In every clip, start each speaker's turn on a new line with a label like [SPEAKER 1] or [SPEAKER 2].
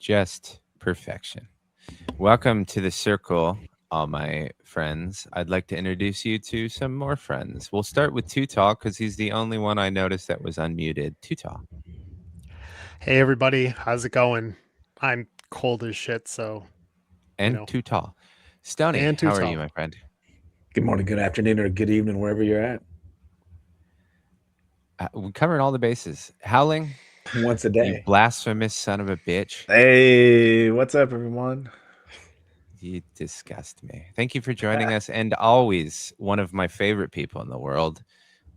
[SPEAKER 1] just perfection. Welcome to the circle, all my friends. I'd like to introduce you to some more friends. We'll start with Too Tall because he's the only one I noticed that was unmuted. Too Tall.
[SPEAKER 2] Hey everybody, how's it going? I'm cold as shit, so
[SPEAKER 1] And Too Tall. Stony,
[SPEAKER 2] and too
[SPEAKER 1] how are you,
[SPEAKER 2] tall.
[SPEAKER 1] my friend?
[SPEAKER 3] Good morning, good afternoon, or good evening, wherever you're at.
[SPEAKER 1] We covered all the bases. Howling,
[SPEAKER 3] Once a
[SPEAKER 1] you
[SPEAKER 3] day.
[SPEAKER 1] blasphemous son of a bitch.
[SPEAKER 4] Hey, what's up, everyone?
[SPEAKER 1] You disgust me. Thank you for joining us. And always one of my favorite people in the world,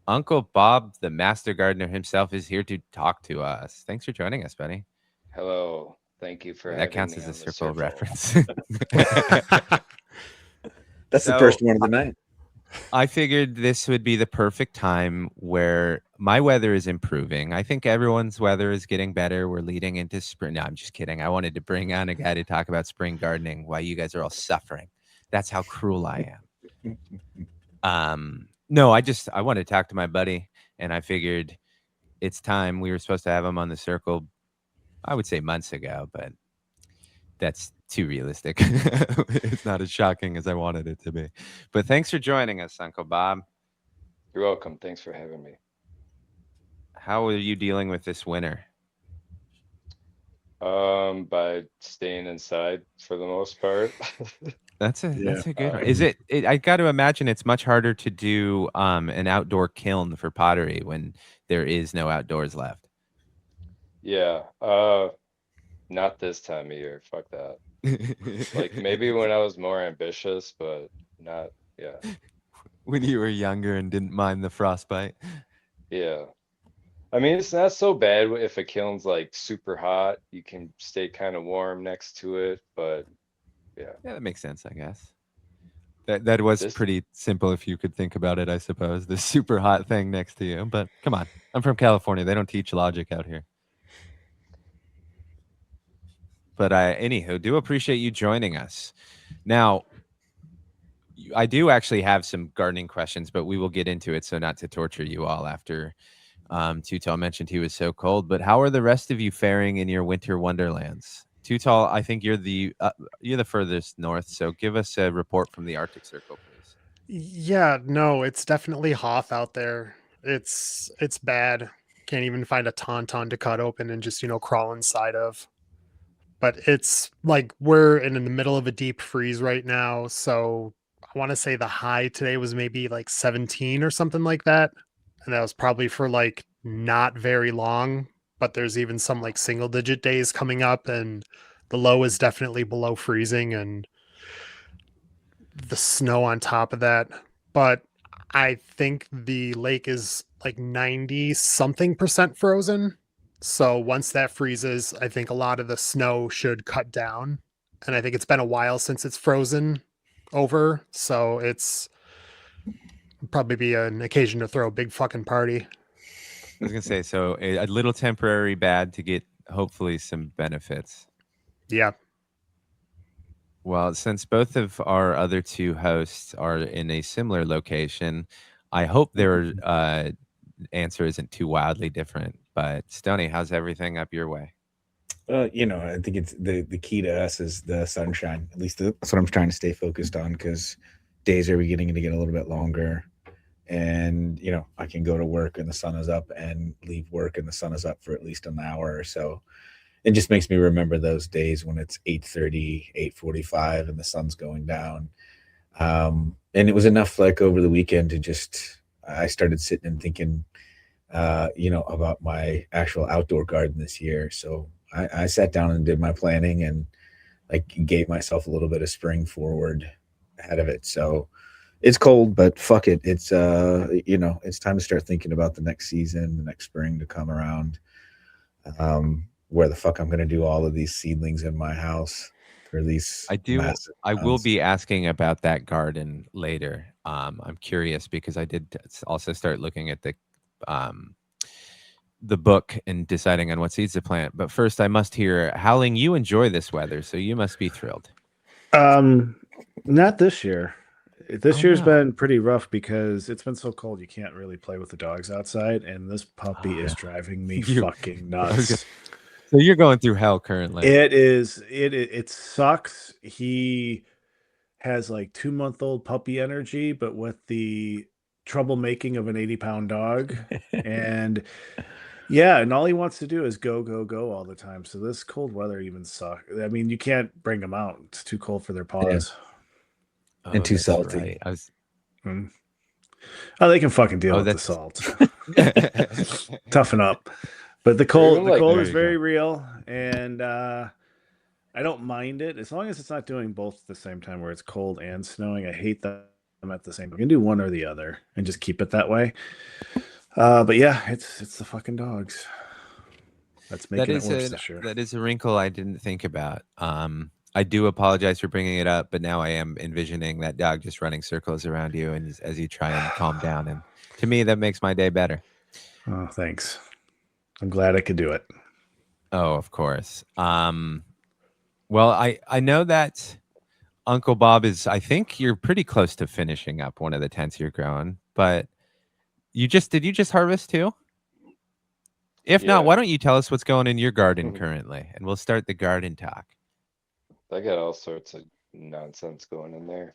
[SPEAKER 1] Uncle Bob, the master gardener himself, is here to talk to us. Thanks for joining us, buddy.
[SPEAKER 5] Hello. Thank you for
[SPEAKER 1] That
[SPEAKER 5] having
[SPEAKER 1] counts
[SPEAKER 5] me
[SPEAKER 1] as a
[SPEAKER 5] on the
[SPEAKER 1] circle
[SPEAKER 5] circle.
[SPEAKER 1] reference.
[SPEAKER 3] That's the
[SPEAKER 1] So
[SPEAKER 3] first one of the night.
[SPEAKER 1] I figured this would be the perfect time where my weather is improving. I think everyone's weather is getting better. We're leading into spring. No, I'm just kidding. I wanted to bring on a guy to talk about spring gardening while you guys are all suffering. That's how cruel I am. No, I wanted to talk to my buddy, and I figured it's time. We were supposed to have him on the circle, I would say months ago, but that's too realistic. It's not as shocking as I wanted it to be. But thanks for joining us, Uncle Bob.
[SPEAKER 5] You're welcome. Thanks for having me.
[SPEAKER 1] How are you dealing with this winter?
[SPEAKER 5] By staying inside for the most part.
[SPEAKER 1] That's
[SPEAKER 4] Yeah.
[SPEAKER 1] a good one. Is it, I got to imagine it's much harder to do an outdoor kiln for pottery when there is no outdoors left.
[SPEAKER 5] Yeah. Not this time of year. Fuck that. Like maybe when I was more ambitious, but not, yeah.
[SPEAKER 1] When you were younger and didn't mind the frostbite.
[SPEAKER 5] Yeah. I mean, it's not so bad if a kiln's like super hot. You can stay kind of warm next to it, but yeah.
[SPEAKER 1] Yeah, that makes sense, I guess. That was
[SPEAKER 5] This
[SPEAKER 1] pretty simple if you could think about it, I suppose. The super hot thing next to you. But come on, I'm from California. They don't teach logic out here. But anywho, do appreciate you joining us. Now, I do actually have some gardening questions, but we will get into it so not to torture you all after Tutal mentioned he was so cold. But how are the rest of you faring in your winter wonderlands? Tutal, I think you're the furthest north, so give us a report from the Arctic Circle, please.
[SPEAKER 2] Yeah, no, it's definitely Hoth out there. It's bad. Can't even find a tauntaun to cut open and just, crawl inside of. But it's like we're in the middle of a deep freeze right now, so I want to say the high today was maybe like 17 or something like that. And that was probably for like not very long, but there's even some like single digit days coming up, and the low is definitely below freezing and the snow on top of that. But I think the lake is like 90 something percent frozen. So once that freezes, I think a lot of the snow should cut down. And I think it's been a while since it's frozen over. So it's probably be an occasion to throw a big fucking party.
[SPEAKER 1] I was gonna say, so a little temporary bad to get hopefully some benefits.
[SPEAKER 2] Yeah.
[SPEAKER 1] Well, since both of our other two hosts are in a similar location, I hope their answer isn't too wildly different. But Stony, how's everything up your way?
[SPEAKER 3] I think it's the key to us is the sunshine. At least that's what I'm trying to stay focused on because days are beginning to get a little bit longer. And, I can go to work and the sun is up and leave work and the sun is up for at least an hour or so. It just makes me remember those days when it's 8:30, 8:45, and the sun's going down. And it was enough like over the weekend to I started sitting and thinking, about my actual outdoor garden this year. So I sat down and did my planning and like gave myself a little bit of spring forward ahead of it. So it's cold, but fuck it. It's time to start thinking about the next season, the next spring to come around. Where the fuck I'm going to do all of these seedlings in my house for these
[SPEAKER 1] I do.
[SPEAKER 3] massive
[SPEAKER 1] I will
[SPEAKER 3] amounts.
[SPEAKER 1] be asking about that garden later. I'm curious because I did also start looking at um, the book and deciding on what seeds to plant. But first, I must hear, Howling, you enjoy this weather, so you must be thrilled.
[SPEAKER 4] Um, Not this year. This
[SPEAKER 1] Oh
[SPEAKER 4] year's
[SPEAKER 1] no!
[SPEAKER 4] been pretty rough because it's been so cold you can't really play with the dogs outside, and this puppy
[SPEAKER 1] Ah,
[SPEAKER 4] is driving me
[SPEAKER 1] you,
[SPEAKER 4] fucking
[SPEAKER 1] I was gonna,
[SPEAKER 4] nuts.
[SPEAKER 1] So you're going through hell currently.
[SPEAKER 4] It sucks. He has like 2-month-old puppy energy, but with the troublemaking of an 80-pound dog. And yeah, and all he wants to do is go, go, go all the time. So this cold weather even sucks. I mean, you can't bring them out. It's too cold for their paws.
[SPEAKER 3] And too
[SPEAKER 1] that's
[SPEAKER 3] salty.
[SPEAKER 1] right. I was.
[SPEAKER 4] Mm. Oh, they can fucking deal
[SPEAKER 1] Oh,
[SPEAKER 4] with the
[SPEAKER 1] that's.
[SPEAKER 4] salt. Toughen up. But the
[SPEAKER 5] Or
[SPEAKER 4] cold,
[SPEAKER 5] even
[SPEAKER 4] the
[SPEAKER 5] like,
[SPEAKER 4] cold
[SPEAKER 1] There
[SPEAKER 4] is
[SPEAKER 1] you
[SPEAKER 4] very
[SPEAKER 1] go.
[SPEAKER 4] real, and I don't mind it as long as it's not doing both at the same time, where it's cold and snowing. I hate them at the same time. You can do one or the other and just keep it that way. But yeah, it's the fucking dogs that's
[SPEAKER 1] That
[SPEAKER 4] making it
[SPEAKER 1] is
[SPEAKER 4] worse
[SPEAKER 1] a
[SPEAKER 4] this year.
[SPEAKER 1] that is a wrinkle I didn't think about. I do apologize for bringing it up, but now I am envisioning that dog just running circles around you, and as you try and calm down. And to me, that makes my day better.
[SPEAKER 4] Oh, thanks. I'm glad I could do it.
[SPEAKER 1] Oh, of course. Well, I know that Uncle Bob is. I think you're pretty close to finishing up one of the tents you're growing, but did you just harvest too? If not,
[SPEAKER 5] yeah,
[SPEAKER 1] why don't you tell us what's going in your garden currently, and we'll start the garden talk.
[SPEAKER 5] I got all sorts of nonsense going in there.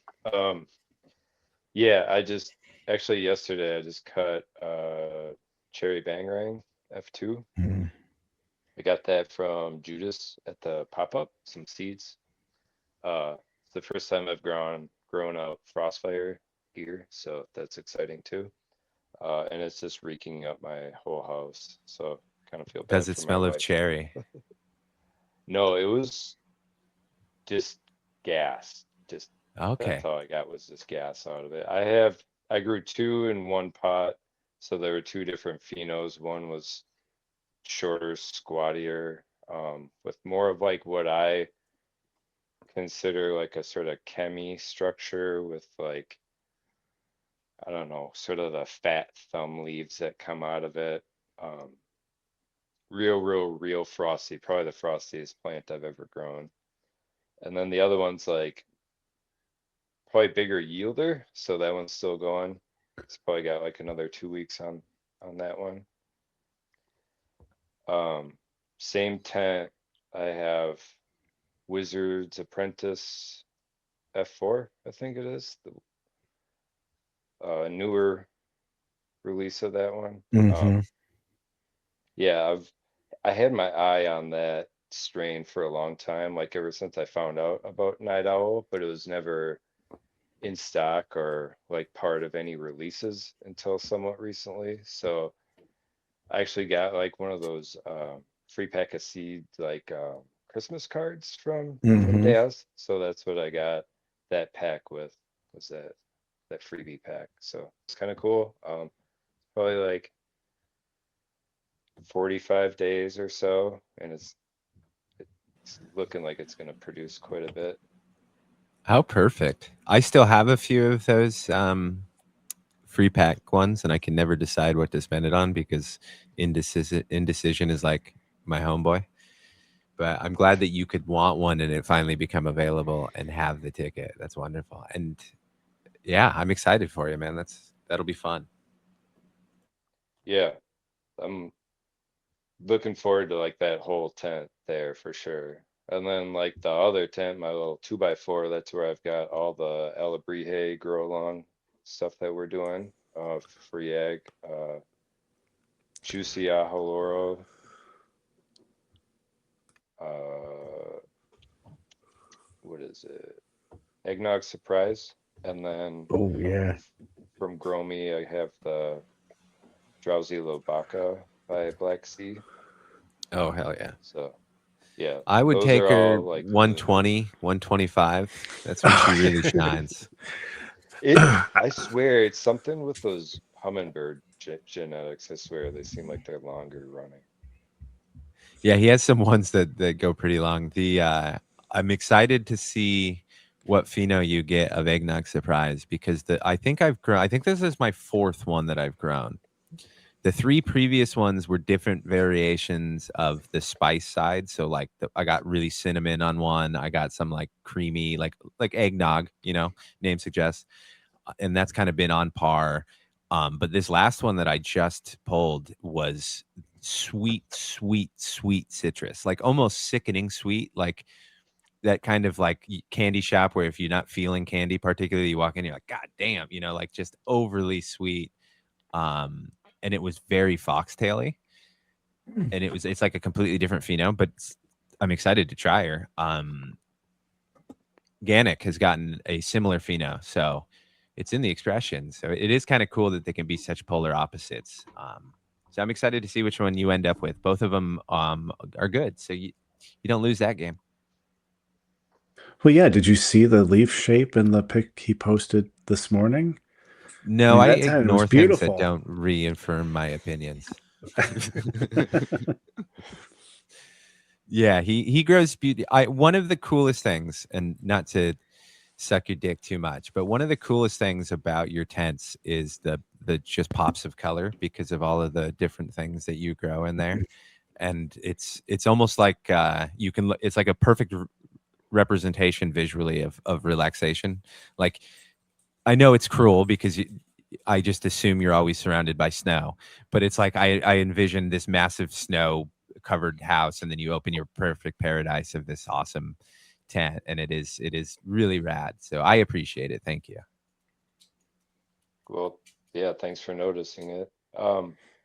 [SPEAKER 5] Yeah, I just actually yesterday I just cut cherry bangarang F2.
[SPEAKER 3] Mhm.
[SPEAKER 5] I got that from Judas at the pop-up, some seeds. It's the first time I've grown out Frostfire here, so that's exciting too. And it's just reeking up my whole house, so kind of feel
[SPEAKER 1] Does
[SPEAKER 5] bad
[SPEAKER 1] it
[SPEAKER 5] for my
[SPEAKER 1] smell of
[SPEAKER 5] wife.
[SPEAKER 1] cherry?
[SPEAKER 5] No, it was just gas. Just that's
[SPEAKER 1] Okay.
[SPEAKER 5] all I got was just gas out of it. I grew two in one pot, so there were two different phenos. One was shorter, squattier, with more of like what I consider like a sort of chemi structure with like, I don't know, sort of the fat thumb leaves that come out of it. Um, real frosty, probably the frostiest plant I've ever grown. And then the other one's like probably bigger yielder, so that one's still going. It's probably got like another 2 weeks on that one. Same tent, I have Wizard's Apprentice F4, I think it is, the newer release of that one.
[SPEAKER 3] Mhm.
[SPEAKER 5] Yeah, I had my eye on that strain for a long time, like ever since I found out about Night Owl, but it was never in stock or like part of any releases until somewhat recently. So I actually got like one of those free pack of seed like Christmas cards from
[SPEAKER 3] Mhm.
[SPEAKER 5] Daz. So that's what I got that pack with, was that freebie pack. So it's kind of cool. Probably like 45 days or so, and it's looking like it's going to produce quite a bit.
[SPEAKER 1] How perfect. I still have a few of those free pack ones, and I can never decide what to spend it on because indecision is like my homeboy. But I'm glad that you could want one and it finally become available and have the ticket. That's wonderful. And yeah, I'm excited for you, man. That'll be fun.
[SPEAKER 5] Yeah, I'm looking forward to like that whole tent there for sure. And then like the other tent, my little 2x4, that's where I've got all the Alabrije grow along stuff that we're doing for Yag, Juicy Aholoro, uh, what is it? Eggnog Surprise. And then
[SPEAKER 3] Oh yeah.
[SPEAKER 5] from Gromy, I have the Drowsy Lobaka by Black Sea.
[SPEAKER 1] Oh, hell yeah.
[SPEAKER 5] So yeah,
[SPEAKER 1] I would
[SPEAKER 5] those
[SPEAKER 1] take
[SPEAKER 5] are
[SPEAKER 1] her
[SPEAKER 5] all like really good.
[SPEAKER 1] 120, 125. That's when she really shines.
[SPEAKER 5] I swear it's something with those hummingbird genetics. I swear they seem like they're longer running.
[SPEAKER 1] Yeah, he has some ones that go pretty long. I'm excited to see what pheno you get of eggnog surprise because I think this is my fourth one that I've grown. The three previous ones were different variations of the spice side. So like I got really cinnamon on one. I got some like creamy, like eggnog, name suggests, and that's kind of been on par. But this last one that I just pulled was sweet, sweet, sweet citrus, like almost sickening sweet, like that kind of like candy shop where if you're not feeling candy particularly, you walk in, you're like, God damn, you know, like just overly sweet. And it was very foxtaily, and it's like a completely different phenome, but I'm excited to try her. Gannick has gotten a similar pheno, so it's in the expression. So it is kind of cool that they can be such polar opposites. So I'm excited to see which one you end up with. Both of them are good, so you don't lose that game.
[SPEAKER 4] Well, yeah. Did you see the leaf shape in the pic he posted this morning?
[SPEAKER 1] No, I
[SPEAKER 4] that time it was
[SPEAKER 1] ignore things that
[SPEAKER 4] beautiful.
[SPEAKER 1] don't reaffirm my opinions. Yeah, he grows beauty. One of the coolest things, and not to suck your dick too much, but one of the coolest things about your tents is the just pops of color because of all of the different things that you grow in there. And it's almost like you can it's like a perfect representation visually of relaxation. Like, I know it's cruel because I just assume you're always surrounded by snow, but it's like I envision this massive snow covered house, and then you open your perfect paradise of this awesome tent, and it is really rad. So I appreciate it. Thank you.
[SPEAKER 5] Well, yeah, thanks for noticing it.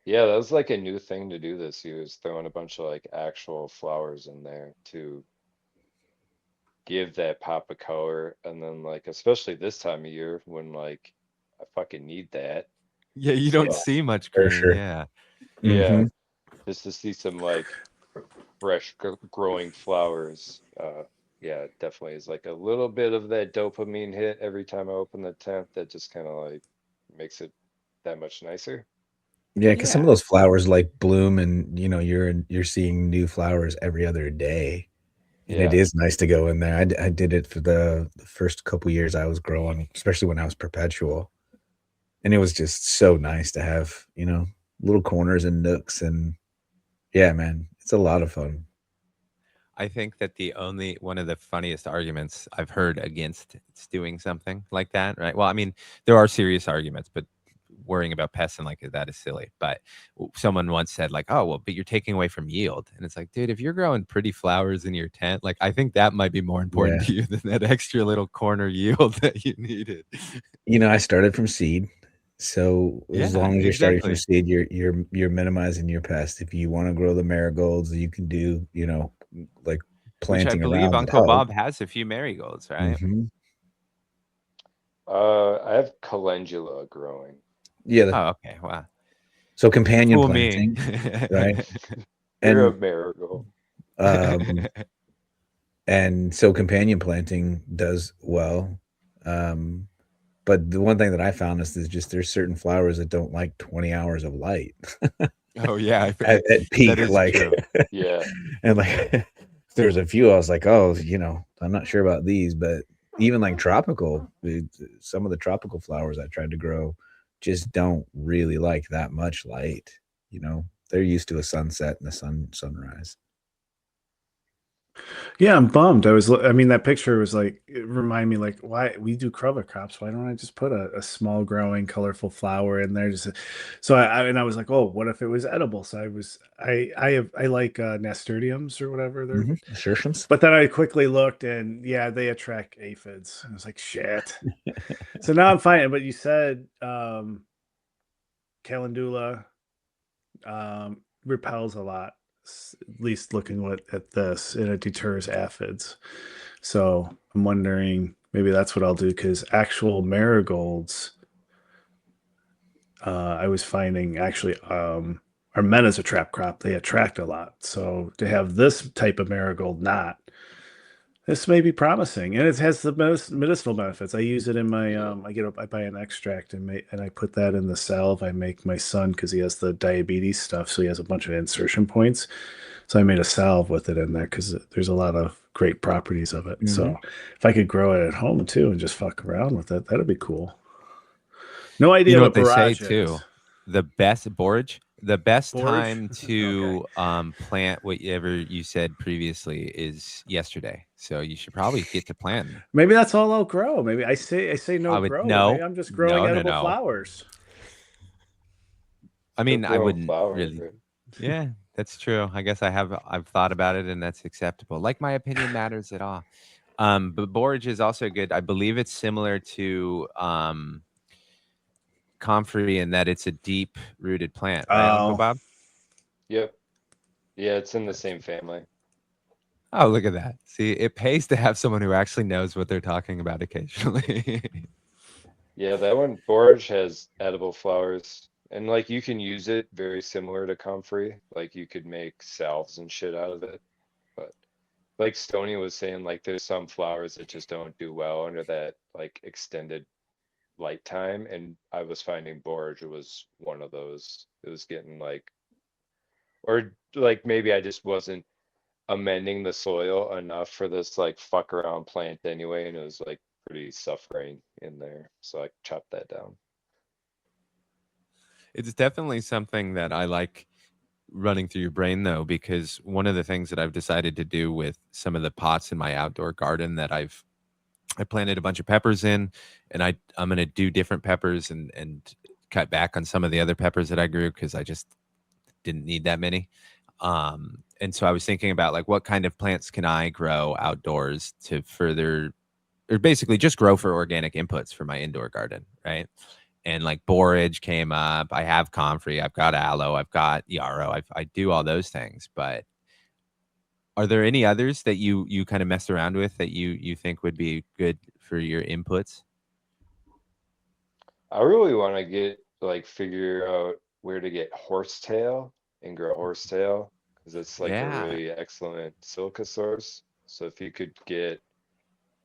[SPEAKER 5] Yeah, that was like a new thing to do this year, is throwing a bunch of like actual flowers in there to give that pop of color. And then like, especially this time of year when like I fucking need that.
[SPEAKER 1] Yeah, you
[SPEAKER 5] So
[SPEAKER 1] don't see much
[SPEAKER 3] For
[SPEAKER 1] green.
[SPEAKER 3] sure.
[SPEAKER 1] Yeah.
[SPEAKER 5] yeah, just to see some like fresh growing flowers. Yeah, it definitely is like a little bit of that dopamine hit every time I open the tent that just kind of like makes it that much nicer.
[SPEAKER 3] Yeah, because some of
[SPEAKER 1] Yeah.
[SPEAKER 3] those flowers like bloom, and you're seeing new flowers every other day, and it
[SPEAKER 5] Yeah.
[SPEAKER 3] is nice to go in there. I did it for the first couple years I was growing, especially when I was perpetual, and it was just so nice to have little corners and nooks, and yeah, man, it's a lot of fun.
[SPEAKER 1] I think that one of the funniest arguments I've heard against doing something like that, right? Well, I mean, there are serious arguments, but worrying about pests and like that is silly. But someone once said, like, oh, well, but you're taking away from yield. And it's like, dude, if you're growing pretty flowers in your tent, like, I think that might be more important
[SPEAKER 3] Yeah.
[SPEAKER 1] to you than that extra little corner yield that you needed.
[SPEAKER 3] I started from seed, so as
[SPEAKER 1] Yeah,
[SPEAKER 3] long as you're starting from
[SPEAKER 1] exactly.
[SPEAKER 3] seed, you're minimizing your pest. If you wanna grow the marigolds, you can do, like,
[SPEAKER 1] Which I
[SPEAKER 3] planting
[SPEAKER 1] believe
[SPEAKER 3] around would
[SPEAKER 1] Uncle
[SPEAKER 3] help.
[SPEAKER 1] Bob has a few marigolds, right?
[SPEAKER 3] Mhm.
[SPEAKER 5] I have calendula growing.
[SPEAKER 3] Yeah,
[SPEAKER 1] Oh, okay. Wow.
[SPEAKER 3] so companion
[SPEAKER 1] Fool me.
[SPEAKER 3] planting, right?
[SPEAKER 5] You're a
[SPEAKER 3] And,
[SPEAKER 5] marigold.
[SPEAKER 3] um and so companion planting does well, um, but the one thing that I found is just there's certain flowers that don't like 20 hours of light
[SPEAKER 1] Oh, yeah.
[SPEAKER 3] at
[SPEAKER 1] That
[SPEAKER 3] peak,
[SPEAKER 1] is
[SPEAKER 3] like
[SPEAKER 1] true.
[SPEAKER 5] Yeah.
[SPEAKER 3] and, like, there's a few I was like, "Oh, I'm not sure about these," but even, like, some of the tropical flowers I tried to grow just don't really like that much light, you know? They're used to a sunset and a sunrise.
[SPEAKER 4] Yeah, I'm bummed. I mean, that picture was like, it reminded me, like, why we do cover crops. Why don't I just put a small growing, colorful flower in there? So and I was like, oh, what if it was edible? So I like nasturtiums or whatever they're,
[SPEAKER 3] Mhm. Nasturtiums?
[SPEAKER 4] but then I quickly looked and yeah, they attract aphids. I was like, shit. So now I'm fine. But you said calendula repels a lot, at least looking at this, and it deters aphids. So I'm wondering maybe that's what I'll do, because actual marigolds, I was finding actually are meant as a trap crop. They attract a lot. So to have this type of marigold not, this may be promising, and it has the medicinal benefits. I use it in my
[SPEAKER 5] Yeah.
[SPEAKER 4] I buy an extract and I put that in the salve I make my son because he has the diabetes stuff, so he has a bunch of insertion points. So I made a salve with it in there because there's a lot of great properties of it.
[SPEAKER 3] Mhm.
[SPEAKER 4] So if I could grow it at home too and just fuck around with it, that'd be cool. No
[SPEAKER 1] You
[SPEAKER 4] idea
[SPEAKER 1] know
[SPEAKER 4] what
[SPEAKER 1] what they say
[SPEAKER 4] borage is.
[SPEAKER 1] too? The best
[SPEAKER 4] Borage?
[SPEAKER 1] time
[SPEAKER 4] Okay.
[SPEAKER 1] to plant whatever you said previously is yesterday. So you should probably get to planting.
[SPEAKER 4] Maybe that's all I'll grow. Maybe I say no
[SPEAKER 1] I would
[SPEAKER 4] grow, but maybe
[SPEAKER 1] no,
[SPEAKER 4] I'm just growing
[SPEAKER 1] no, no,
[SPEAKER 4] edible
[SPEAKER 1] no.
[SPEAKER 4] flowers.
[SPEAKER 1] I
[SPEAKER 5] Still
[SPEAKER 1] mean, I
[SPEAKER 5] growing
[SPEAKER 1] wouldn't
[SPEAKER 5] flowers,
[SPEAKER 1] really.
[SPEAKER 5] right?
[SPEAKER 1] Yeah, that's true. I guess I've thought about it, and that's acceptable. Like my opinion matters at all. But borage is also good. I believe it's similar to comfrey in that it's a deep rooted plant, right, Uncle
[SPEAKER 4] Oh,
[SPEAKER 1] Bob?
[SPEAKER 5] Yep. Yeah, it's in the same family.
[SPEAKER 1] Oh, look at that. See, it pays to have someone who actually knows what they're talking about occasionally.
[SPEAKER 5] Yeah, that one, borage has edible flowers. And like you can use it very similar to comfrey. Like you could make salves and shit out of it. But like Stony was saying, like there's some flowers that just don't do well under that like extended light time. And I was finding borage was one of those. It was getting like, or like maybe I just wasn't amending the soil enough for this like fuck around plant anyway, and it was like pretty suffering in there. So I chopped that down.
[SPEAKER 1] It's definitely something that I like running through your brain though, because one of the things that I've decided to do with some of the pots in my outdoor garden that I planted a bunch of peppers in, and I'm going to do different peppers and cut back on some of the other peppers that I grew because I just didn't need that many. And so I was thinking about like what kind of plants can I grow outdoors to further or basically just grow for organic inputs for my indoor garden, right? And like borage came up. I have comfrey, I've got aloe, I've got yarrow, I do all those things. But are there any others that you kind of mess around with that you think would be good for your inputs?
[SPEAKER 5] I really want to get like figure out where to get horsetail and grow horsetail because it's like a
[SPEAKER 1] Yeah,
[SPEAKER 5] really excellent silica source. So if you could get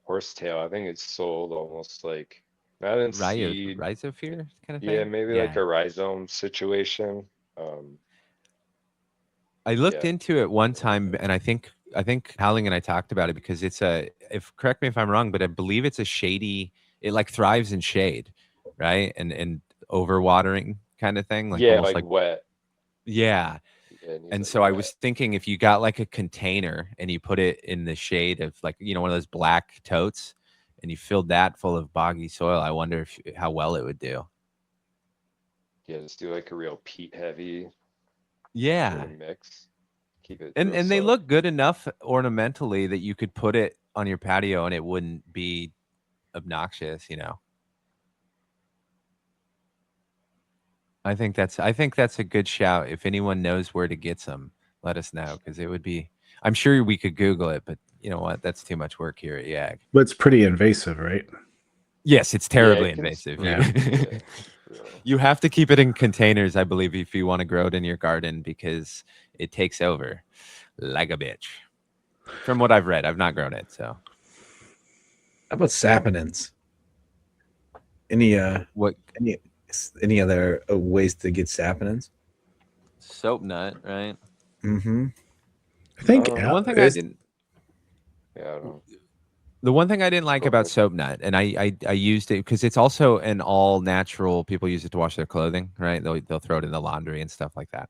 [SPEAKER 5] horsetail, I think it's sold almost like not in seed.
[SPEAKER 1] rhizophere kind of
[SPEAKER 5] Yeah,
[SPEAKER 1] thing.
[SPEAKER 5] maybe like
[SPEAKER 1] Yeah,
[SPEAKER 5] a rhizome situation. Um,
[SPEAKER 1] I looked
[SPEAKER 5] yeah,
[SPEAKER 1] into it one time, and I think Howling and I talked about it because it's a if correct me if I'm wrong, but I believe it's a shady. It like thrives in shade, right? And overwatering kind of thing, like
[SPEAKER 5] yeah,
[SPEAKER 1] almost
[SPEAKER 5] like
[SPEAKER 1] like
[SPEAKER 5] wet.
[SPEAKER 1] yeah.
[SPEAKER 5] Yeah, it needs
[SPEAKER 1] And
[SPEAKER 5] like
[SPEAKER 1] so I
[SPEAKER 5] wet.
[SPEAKER 1] was thinking if you got like a container and you put it in the shade of like one of those black totes, and you filled that full of boggy soil, I wonder if how well it would do.
[SPEAKER 5] Yeah, just do like a real peat heavy sort
[SPEAKER 1] Yeah.
[SPEAKER 5] of mix. Keep it
[SPEAKER 1] And
[SPEAKER 5] real
[SPEAKER 1] they
[SPEAKER 5] soft.
[SPEAKER 1] look good enough ornamentally that you could put it on your patio and it wouldn't be obnoxious. I think that's a good shout. If anyone knows where to get some, let us know because it would be. I'm sure we could Google it, but you know what? That's too much work here at YAG.
[SPEAKER 4] but it's pretty invasive, right?
[SPEAKER 1] Yes, it's
[SPEAKER 5] Yeah,
[SPEAKER 1] terribly
[SPEAKER 5] it can.
[SPEAKER 1] invasive. You
[SPEAKER 4] Yeah.
[SPEAKER 5] Yeah, real.
[SPEAKER 1] you have to keep it in containers, I believe, if you want to grow it in your garden because it takes over like a bitch. From what I've read, I've not grown it, so
[SPEAKER 3] How about saponins? Any
[SPEAKER 1] what
[SPEAKER 3] any any other ways to get saponins?
[SPEAKER 1] soap nut, right?
[SPEAKER 3] Mm-hmm.
[SPEAKER 4] I think
[SPEAKER 1] The one thing I
[SPEAKER 3] There's
[SPEAKER 1] didn't
[SPEAKER 5] Yeah, I don't know.
[SPEAKER 1] the one thing I didn't like
[SPEAKER 5] Go
[SPEAKER 1] about
[SPEAKER 5] ahead.
[SPEAKER 1] soap nut, and I used it because it's also an all natural. People use it to wash their clothing, right? They'll throw it in the laundry and stuff like that.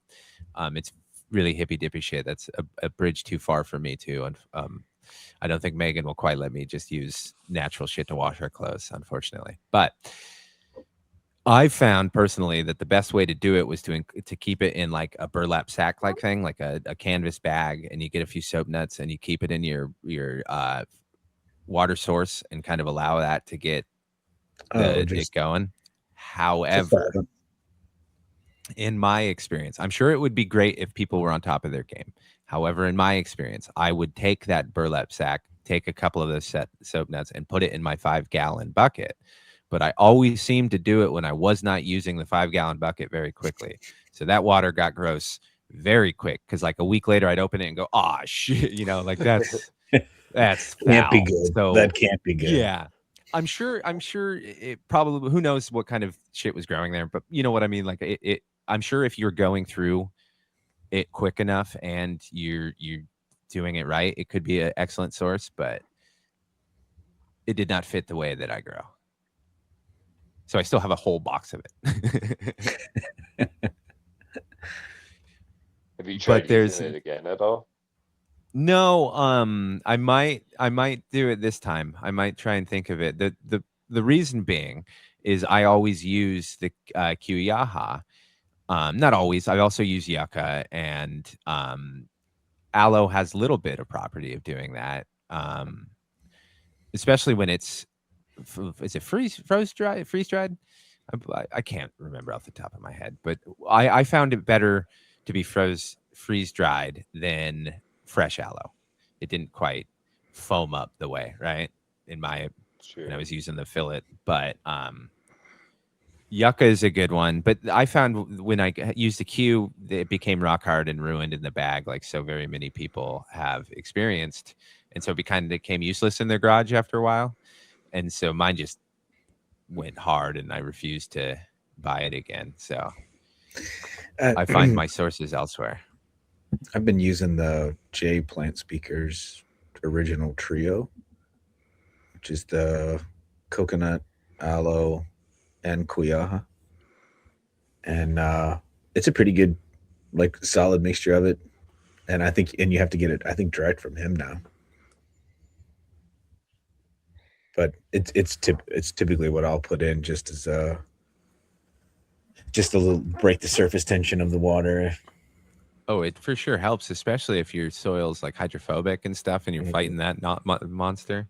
[SPEAKER 1] It's really hippy dippy shit. That's a bridge too far for me too, and I don't think Megan will quite let me just use natural shit to wash our clothes, unfortunately. But I found personally that the best way to do it was to keep it in like a burlap sack like thing, like a canvas bag, and you get a few soap nuts and you keep it in your water source and kind of allow that to get
[SPEAKER 3] oh
[SPEAKER 1] it
[SPEAKER 3] just
[SPEAKER 1] going.
[SPEAKER 3] just
[SPEAKER 1] However, in my experience, I'm sure it would be great if people were on top of their game. However, in my experience, I would take that burlap sack, take a couple of those soap nuts, and put it in my 5 gallon bucket. But I always seemed to do it when I was not using the 5 gallon bucket very quickly. So that water got gross very quick because like a week later I'd open it and go, oh shit, like that's
[SPEAKER 3] can't be
[SPEAKER 1] foul.
[SPEAKER 3] good.
[SPEAKER 1] So
[SPEAKER 3] That can't be good.
[SPEAKER 1] yeah. I'm sure it probably who knows what kind of shit was growing there, but you know what I mean? Like it I'm sure if you're going through it quick enough and you're doing it right, it could be an excellent source, but it did not fit the way that I grow. So I still have a whole box of it.
[SPEAKER 5] Have you
[SPEAKER 1] But
[SPEAKER 5] tried using
[SPEAKER 1] there's
[SPEAKER 5] it again at all?
[SPEAKER 1] no I might do it this time. I might try and think of it. The reason being is I always use the Kiwiyaha Not always. I also use yucca, and aloe has a little bit of property of doing that, especially when it's is it freeze dried? I can't remember off the top of my head, but I found it better to be freeze dried than fresh aloe. It didn't quite foam up the way, right? In my when I
[SPEAKER 5] Sure.
[SPEAKER 1] was using the fillet, but yucca is a good one. But I found when I used the Q, it became rock hard and ruined in the bag, like so very many people have experienced, and so it kind of became useless in their garage after a while. And so mine just went hard, and I refused to buy it again. So I find my sources elsewhere.
[SPEAKER 3] I've been using the J Plant Speakers original trio, which is the coconut, aloe, and kuyaha, and it's a pretty good, like, solid mixture of it. And I think, and you have to get it, I think, direct from him now. But it's typically what I'll put in just as just a little break the surface tension of the water.
[SPEAKER 1] Oh, it for sure helps, especially if your soil's like hydrophobic and stuff, and you're fighting that not monster.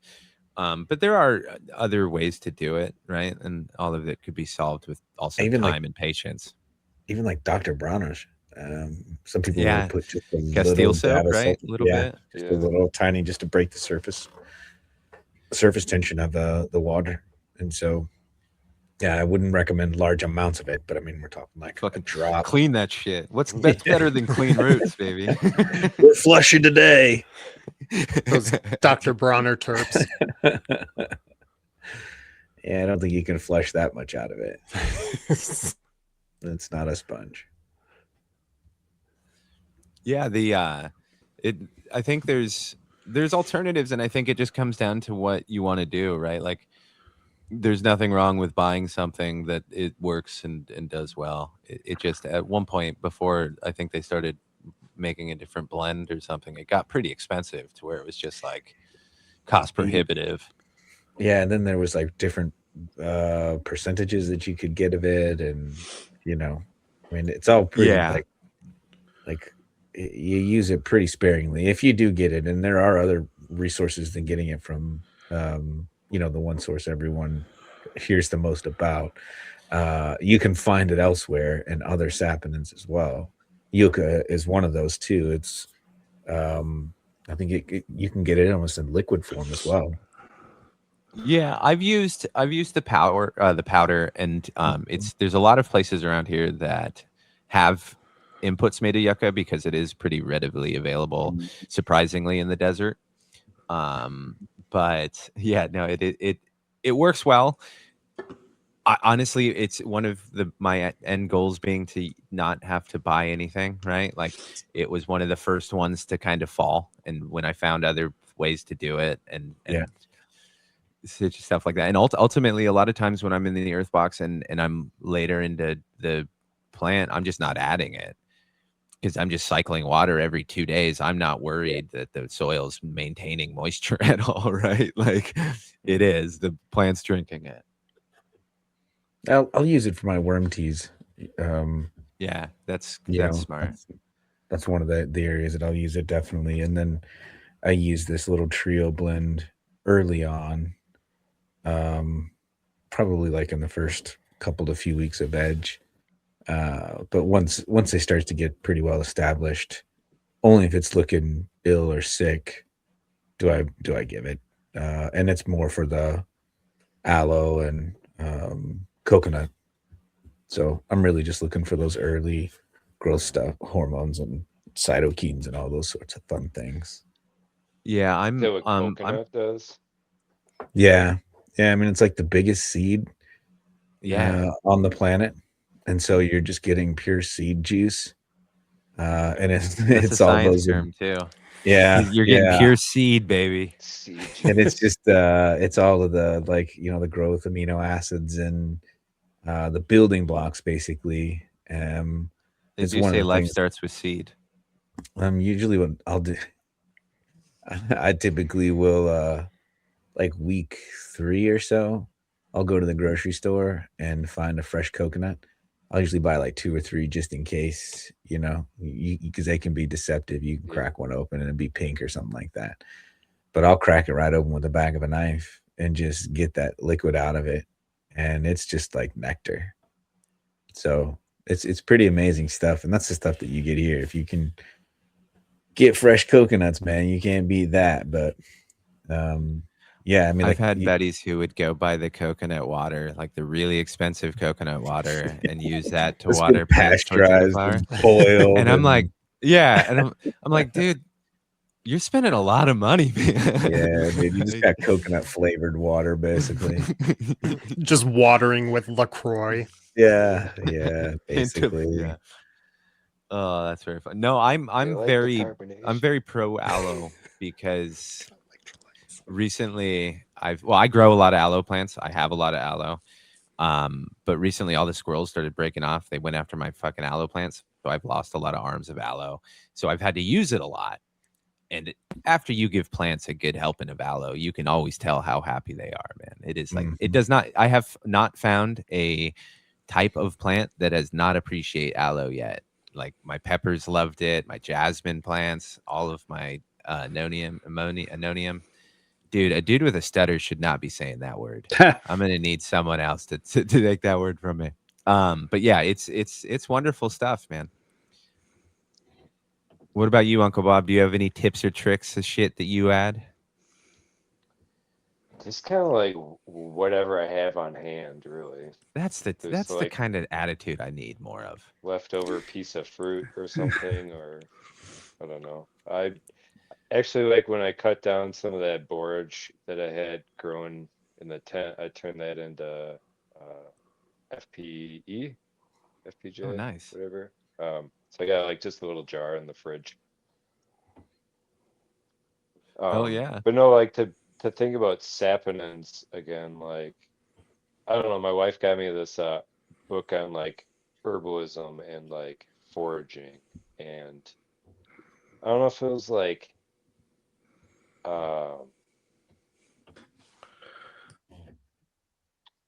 [SPEAKER 1] But there are other ways to do it, right? And all of it could be solved with also
[SPEAKER 3] Even like
[SPEAKER 1] time and patience.
[SPEAKER 3] Dr. Bronner's. Some people will
[SPEAKER 1] Yeah,
[SPEAKER 3] put just a
[SPEAKER 1] Castile
[SPEAKER 3] little
[SPEAKER 1] soap,
[SPEAKER 3] dab of
[SPEAKER 1] right?
[SPEAKER 3] salt.
[SPEAKER 1] A little
[SPEAKER 3] Yeah,
[SPEAKER 1] bit.
[SPEAKER 3] just a
[SPEAKER 5] Yeah.
[SPEAKER 3] little tiny, just to break the surface tension of the water. And so, yeah, I wouldn't recommend large amounts of it, but I mean, we're talking like a
[SPEAKER 1] Fucking
[SPEAKER 3] drop.
[SPEAKER 1] clean that shit. That's better than clean roots, baby.
[SPEAKER 3] We're flushing today.
[SPEAKER 2] Those Dr. Bronner terps.
[SPEAKER 3] Yeah, I don't think you can flush that much out of it. It's not a sponge.
[SPEAKER 1] Yeah, it I think there's alternatives, and I think it just comes down to what you want to do, right? Like there's nothing wrong with buying something that it works and does well. It just at one point before I think they started making a different blend or something, it got pretty expensive to where it was just like cost prohibitive.
[SPEAKER 3] Yeah, and then there was like different percentages that you could get of it, and I mean, it's all pretty
[SPEAKER 1] Yeah.
[SPEAKER 3] like you use it pretty sparingly if you do get it, and there are other resources than getting it from the one source everyone hears the most about. You can find it elsewhere and other saponins as well. Yucca is one of those too. It's I think you can get it almost in liquid form as well.
[SPEAKER 1] Yeah, I've used the powder, and there's a lot of places around here that have inputs made of yucca because it is pretty readily available, surprisingly, in the desert. But yeah, no, it works well. Honestly, it's one of my end goals being to not have to buy anything, right? Like it was one of the first ones to kind of fall, and when I found other ways to do it, and such stuff like that. And ultimately, a lot of times when I'm in the earth box and I'm later into the plant, I'm just not adding it because I'm just cycling water every 2 days. I'm not worried that the soil's maintaining moisture at all, right? Like it is, the plant's drinking it.
[SPEAKER 3] I'll use it for my worm teas.
[SPEAKER 1] Yeah, that's smart.
[SPEAKER 3] That's one of the areas that I'll use it, definitely. And then I use this little trio blend early on, probably like in the first couple to few weeks of veg. But once they start to get pretty well established, only if it's looking ill or sick do I give it. And it's more for the aloe and coconut. So I'm really just looking for those early growth stuff, hormones and cytokines and all those sorts of fun things.
[SPEAKER 1] Yeah,
[SPEAKER 5] Is that what coconut does?
[SPEAKER 3] Yeah. Yeah. I mean, it's like the biggest seed on the planet. And so you're just getting pure seed juice. And
[SPEAKER 1] that's
[SPEAKER 3] it's
[SPEAKER 1] a
[SPEAKER 3] all
[SPEAKER 1] science
[SPEAKER 3] those.
[SPEAKER 1] term too.
[SPEAKER 3] Yeah.
[SPEAKER 1] You're getting pure seed, baby.
[SPEAKER 5] Seed
[SPEAKER 3] And it's
[SPEAKER 5] juice.
[SPEAKER 3] just, it's all of the, like, the growth amino acids and the building blocks, basically.
[SPEAKER 1] They
[SPEAKER 3] It's
[SPEAKER 1] do
[SPEAKER 3] one of
[SPEAKER 1] say
[SPEAKER 3] the
[SPEAKER 1] life
[SPEAKER 3] things.
[SPEAKER 1] starts with seed.
[SPEAKER 3] Usually what I'll do, I typically will, like week 3 or so, I'll go to the grocery store and find a fresh coconut I'll usually buy like 2 or 3 just in case, because they can be deceptive. You can
[SPEAKER 5] Yeah.
[SPEAKER 3] crack one open and it'd be pink or something like that. But I'll crack it right open with the back of a knife and just get that liquid out of it, and it's just like nectar. So it's pretty amazing stuff, and that's the stuff that you get here. If you can get fresh coconuts, man, you can't beat that. But yeah, I mean,
[SPEAKER 1] I've
[SPEAKER 3] like
[SPEAKER 1] had buddies who would go buy the coconut water, like the really expensive coconut water, and use that to
[SPEAKER 3] it's been
[SPEAKER 1] water plants torching the
[SPEAKER 3] pasteurized
[SPEAKER 1] flower.
[SPEAKER 3] and boiled,
[SPEAKER 1] And I'm like,
[SPEAKER 3] and
[SPEAKER 1] yeah, and I'm like, dude, you're spending a lot of money, man.
[SPEAKER 3] yeah, dude, you just
[SPEAKER 1] Like-
[SPEAKER 3] got coconut flavored water, basically.
[SPEAKER 2] Just watering with LaCroix.
[SPEAKER 3] Yeah,
[SPEAKER 1] Hint of-
[SPEAKER 3] basically.
[SPEAKER 1] yeah. Oh, that's very fun. No, I'm
[SPEAKER 5] They like the
[SPEAKER 1] very
[SPEAKER 5] carbonation.
[SPEAKER 1] very pro aloe because recently I grow a lot of aloe plants. I have a lot of aloe. But recently all the squirrels started breaking off. They went after my fucking aloe plants. So I've lost a lot of arms of aloe. So I've had to use it a lot. And after you give plants a good helping of aloe, you can always tell how happy they are, man. It is like it does not. I have not found a type of plant that does not appreciate aloe yet. Like my peppers loved it, my jasmine plants, all of my anonium. Dude, a dude with a stutter should not be saying that word. I'm gonna need someone else to take that word from me. But yeah, it's wonderful stuff, man. What about you, Uncle Bob? Do you have any tips or tricks of shit that you add?
[SPEAKER 5] Just kind of like whatever I have on hand, really.
[SPEAKER 1] That's the
[SPEAKER 5] There's like
[SPEAKER 1] kind of attitude I need more of.
[SPEAKER 5] leftover piece of fruit or something, or I don't know. I actually like when I cut down some of that borage that I had growing in the tent, I turned that into FPE,
[SPEAKER 1] Oh,
[SPEAKER 5] FPJ,
[SPEAKER 1] nice.
[SPEAKER 5] whatever. So I got like just a little jar in the fridge.
[SPEAKER 1] Hell yeah.
[SPEAKER 5] But no, like to think about saponins again, like I don't know, my wife got me this book on like herbalism and like foraging, and I don't know if it was like um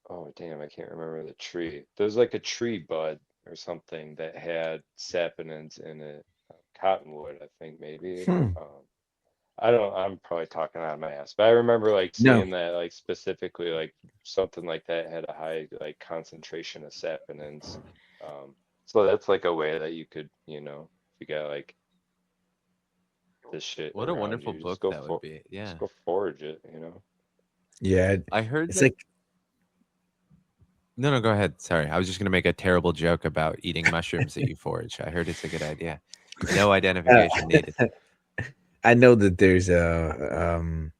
[SPEAKER 5] oh damn, I can't remember the tree. There's like a tree bud or something that had saponins in it. Cottonwood, I think maybe. Um, I don't, I'm probably talking out of my ass, but I remember like
[SPEAKER 3] No.
[SPEAKER 5] seeing that like specifically like something like that had a high like concentration of saponins. So that's like a way that you could, if you got like this shit
[SPEAKER 1] What a
[SPEAKER 5] around
[SPEAKER 1] wonderful
[SPEAKER 5] you,
[SPEAKER 1] book that would be. Yeah.
[SPEAKER 5] just go forage it.
[SPEAKER 3] Yeah,
[SPEAKER 1] I heard
[SPEAKER 3] it's
[SPEAKER 1] that.
[SPEAKER 3] like
[SPEAKER 1] No, go ahead. Sorry. I was just going to make a terrible joke about eating mushrooms that you forage. I heard it's a good idea. No identification needed.
[SPEAKER 3] I know that there's a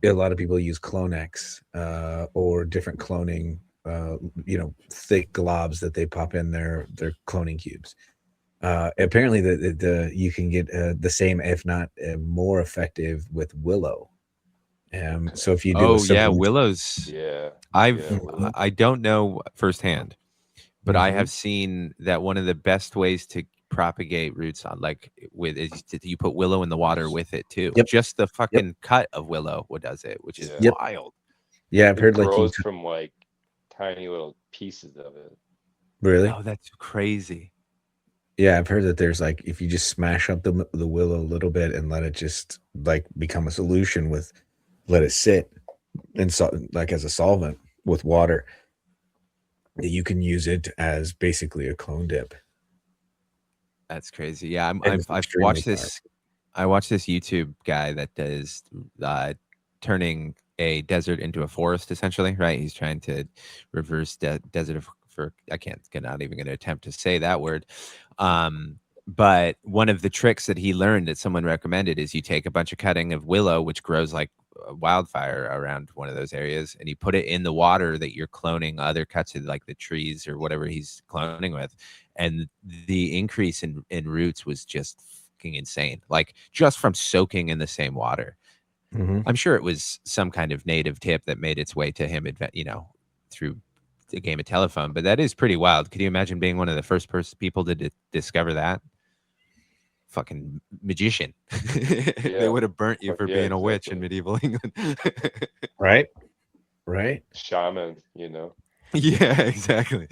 [SPEAKER 3] lot of people use Clonex or different cloning, thick globs that they pop in their cloning cubes. Apparently, the you can get the same, if not more effective, with willow. So if you do
[SPEAKER 1] Oh,
[SPEAKER 3] a
[SPEAKER 1] yeah.
[SPEAKER 3] simple,
[SPEAKER 1] Willows.
[SPEAKER 5] Yeah.
[SPEAKER 3] Mhm.
[SPEAKER 1] I don't know firsthand, but I
[SPEAKER 3] Mhm.
[SPEAKER 1] have seen that one of the best ways to propagate roots on you put willow in the water with it too.
[SPEAKER 3] Yep.
[SPEAKER 1] Just the fucking cut of willow what does it, which is
[SPEAKER 5] Yeah.
[SPEAKER 3] Yep.
[SPEAKER 1] wild.
[SPEAKER 3] Yeah, I've
[SPEAKER 5] It
[SPEAKER 3] heard like you
[SPEAKER 5] grows from like tiny little pieces of it.
[SPEAKER 3] really.
[SPEAKER 1] Oh, that's crazy.
[SPEAKER 3] Yeah, I've heard that there's like if you just smash up the willow a little bit and let it just like become a solution let it sit and like as a solvent with water, that you can use it as basically a clone dip.
[SPEAKER 1] That's crazy. Yeah,
[SPEAKER 3] And
[SPEAKER 1] I've
[SPEAKER 3] it's extremely
[SPEAKER 1] watched this. I watched this YouTube guy that does turning a desert into a forest, essentially. Right? He's trying to reverse desert for. I not even going to attempt to say that word. But one of the tricks that he learned that someone recommended is you take a bunch of cutting of willow, which grows like wildfire around one of those areas, and you put it in the water that you're cloning other cuts of like the trees or whatever he's cloning with, and the increase in roots was just fucking insane. Like just from soaking in the same water.
[SPEAKER 3] Mhm.
[SPEAKER 1] I'm sure it was some kind of native tip that made its way to him, through a game of telephone. But that is pretty wild. Could you imagine being one of the first people to discover that? Fucking magician. They
[SPEAKER 5] Yeah.
[SPEAKER 1] would have burnt you
[SPEAKER 5] Fuck
[SPEAKER 1] for
[SPEAKER 5] yeah,
[SPEAKER 1] being a witch in
[SPEAKER 5] exactly.
[SPEAKER 1] medieval England.
[SPEAKER 3] Right.
[SPEAKER 5] Shaman,
[SPEAKER 1] Yeah, exactly.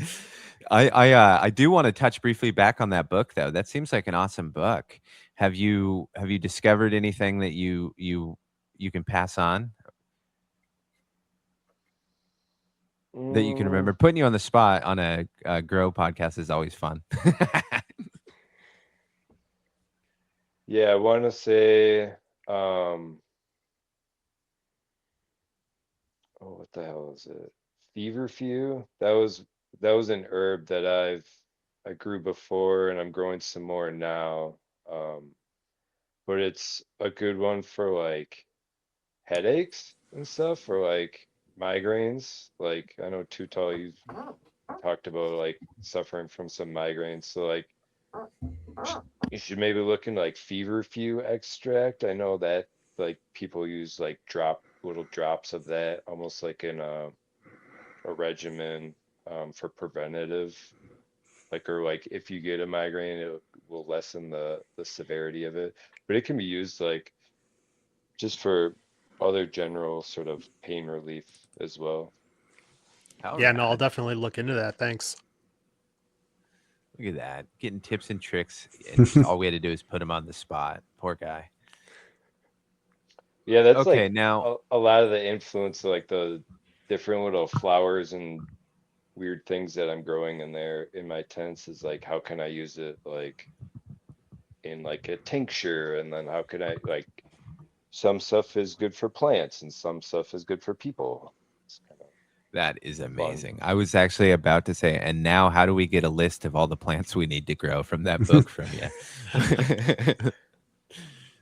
[SPEAKER 1] I do want to touch briefly back on that book though. That seems like an awesome book. Have you discovered anything that you can pass on that you can remember?
[SPEAKER 5] Mm,
[SPEAKER 1] Putting you on the spot on a grow podcast is always fun.
[SPEAKER 5] yeah, I want to say, um, oh, what the hell is it? Feverfew. That was an herb that I grew before, and I'm growing some more now. Um, but it's a good one for like headaches and stuff, or like migraines. Like I know Too Tall, you talked about like suffering from some migraines, so like you should maybe look into like feverfew extract. I know that like people use like little drops of that, almost like in a regimen for preventative, like, or like if you get a migraine, it will lessen the severity of it. But it can be used like just for other general sort of pain relief as well.
[SPEAKER 1] How
[SPEAKER 2] Yeah, no, I'll
[SPEAKER 1] rad.
[SPEAKER 2] definitely look into that. Thanks.
[SPEAKER 1] Look at that. Getting tips and tricks, and just all we had to do is put him on the spot. Poor guy.
[SPEAKER 5] Yeah, that's
[SPEAKER 1] Okay,
[SPEAKER 5] like
[SPEAKER 1] now
[SPEAKER 5] a lot of the influence of like the different little flowers and weird things that I'm growing in there in my tents is like how can I use it like in like a tincture, and then how can I like some stuff is good for plants and some stuff is good for people. It's kind of
[SPEAKER 1] that is
[SPEAKER 5] fun.
[SPEAKER 1] amazing. I was actually about to say, and now how do we get a list of all the plants we need to grow from that book from you?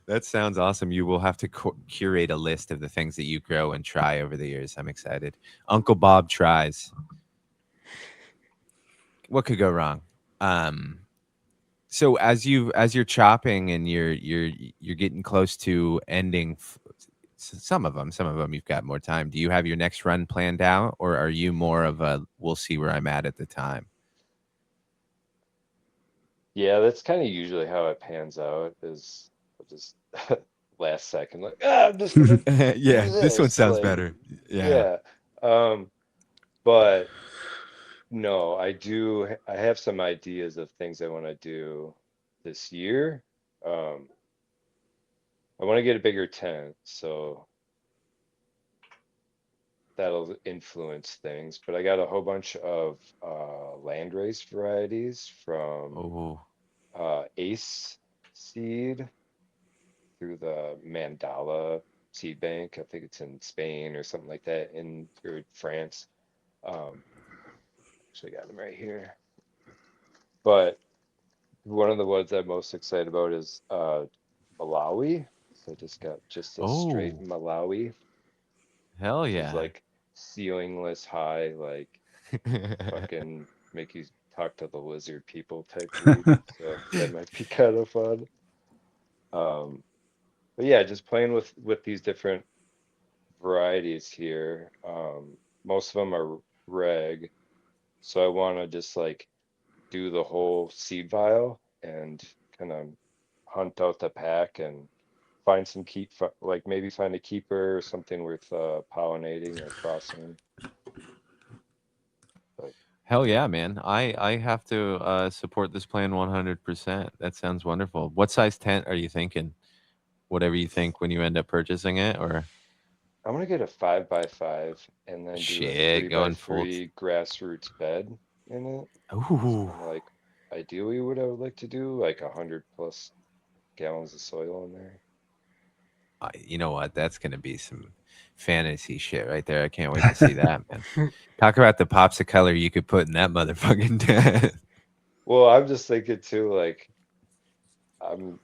[SPEAKER 1] That sounds awesome. You will have to curate a list of the things that you grow and try over the years. I'm excited. Uncle Bob tries. What could go wrong? Um, so as you're chopping and you're getting close to ending some of them you've got more time. Do you have your next run planned out, or are you more of a we'll see where I'm at the time?
[SPEAKER 5] Yeah, that's kind of usually how it pans out is I'll just last second like I'm just gonna do
[SPEAKER 1] Yeah, this one
[SPEAKER 5] this
[SPEAKER 1] sounds
[SPEAKER 5] like
[SPEAKER 1] better. Yeah.
[SPEAKER 5] yeah. Um, but no, I have some ideas of things I want to do this year. Um, I want to get a bigger tent, so that'll influence things. But I got a whole bunch of landrace varieties from
[SPEAKER 1] Oh,
[SPEAKER 5] Ace Seed through the Mandala Seed Bank. I think it's in Spain or something like that in or France. Um, actually got them right here. But one of the ones I'm most excited about is Malawi. So I just got just a straight
[SPEAKER 1] oh,
[SPEAKER 5] Malawi,
[SPEAKER 1] hell
[SPEAKER 5] which is
[SPEAKER 1] yeah.
[SPEAKER 5] like ceilingless high, like fucking make you talk to the lizard people type weed. So that might be kind of fun. Um, but yeah, just playing with these different varieties here. Most of them are reg, so I want to just like do the whole seed vial and kind of hunt out the pack and find some like maybe find a keeper or something worth pollinating or crossing. But
[SPEAKER 1] Hell yeah, man. I have to support this plan 100%. That sounds wonderful. What size tent are you thinking? Whatever you think when you end up purchasing it, or
[SPEAKER 5] I'm gonna get a 5x5 and then do a
[SPEAKER 1] shit,
[SPEAKER 5] three by
[SPEAKER 1] going full.
[SPEAKER 5] three grassroots bed in it. So
[SPEAKER 1] Ooh.
[SPEAKER 5] I'm like, ideally, what I would like to do, like 100+ gallons of soil in there.
[SPEAKER 1] You know what? That's gonna be some fantasy shit right there. I can't wait to see that, man. Talk about the pops of color you could put in that motherfucking tent.
[SPEAKER 5] Well, I'm just thinking too, like I'm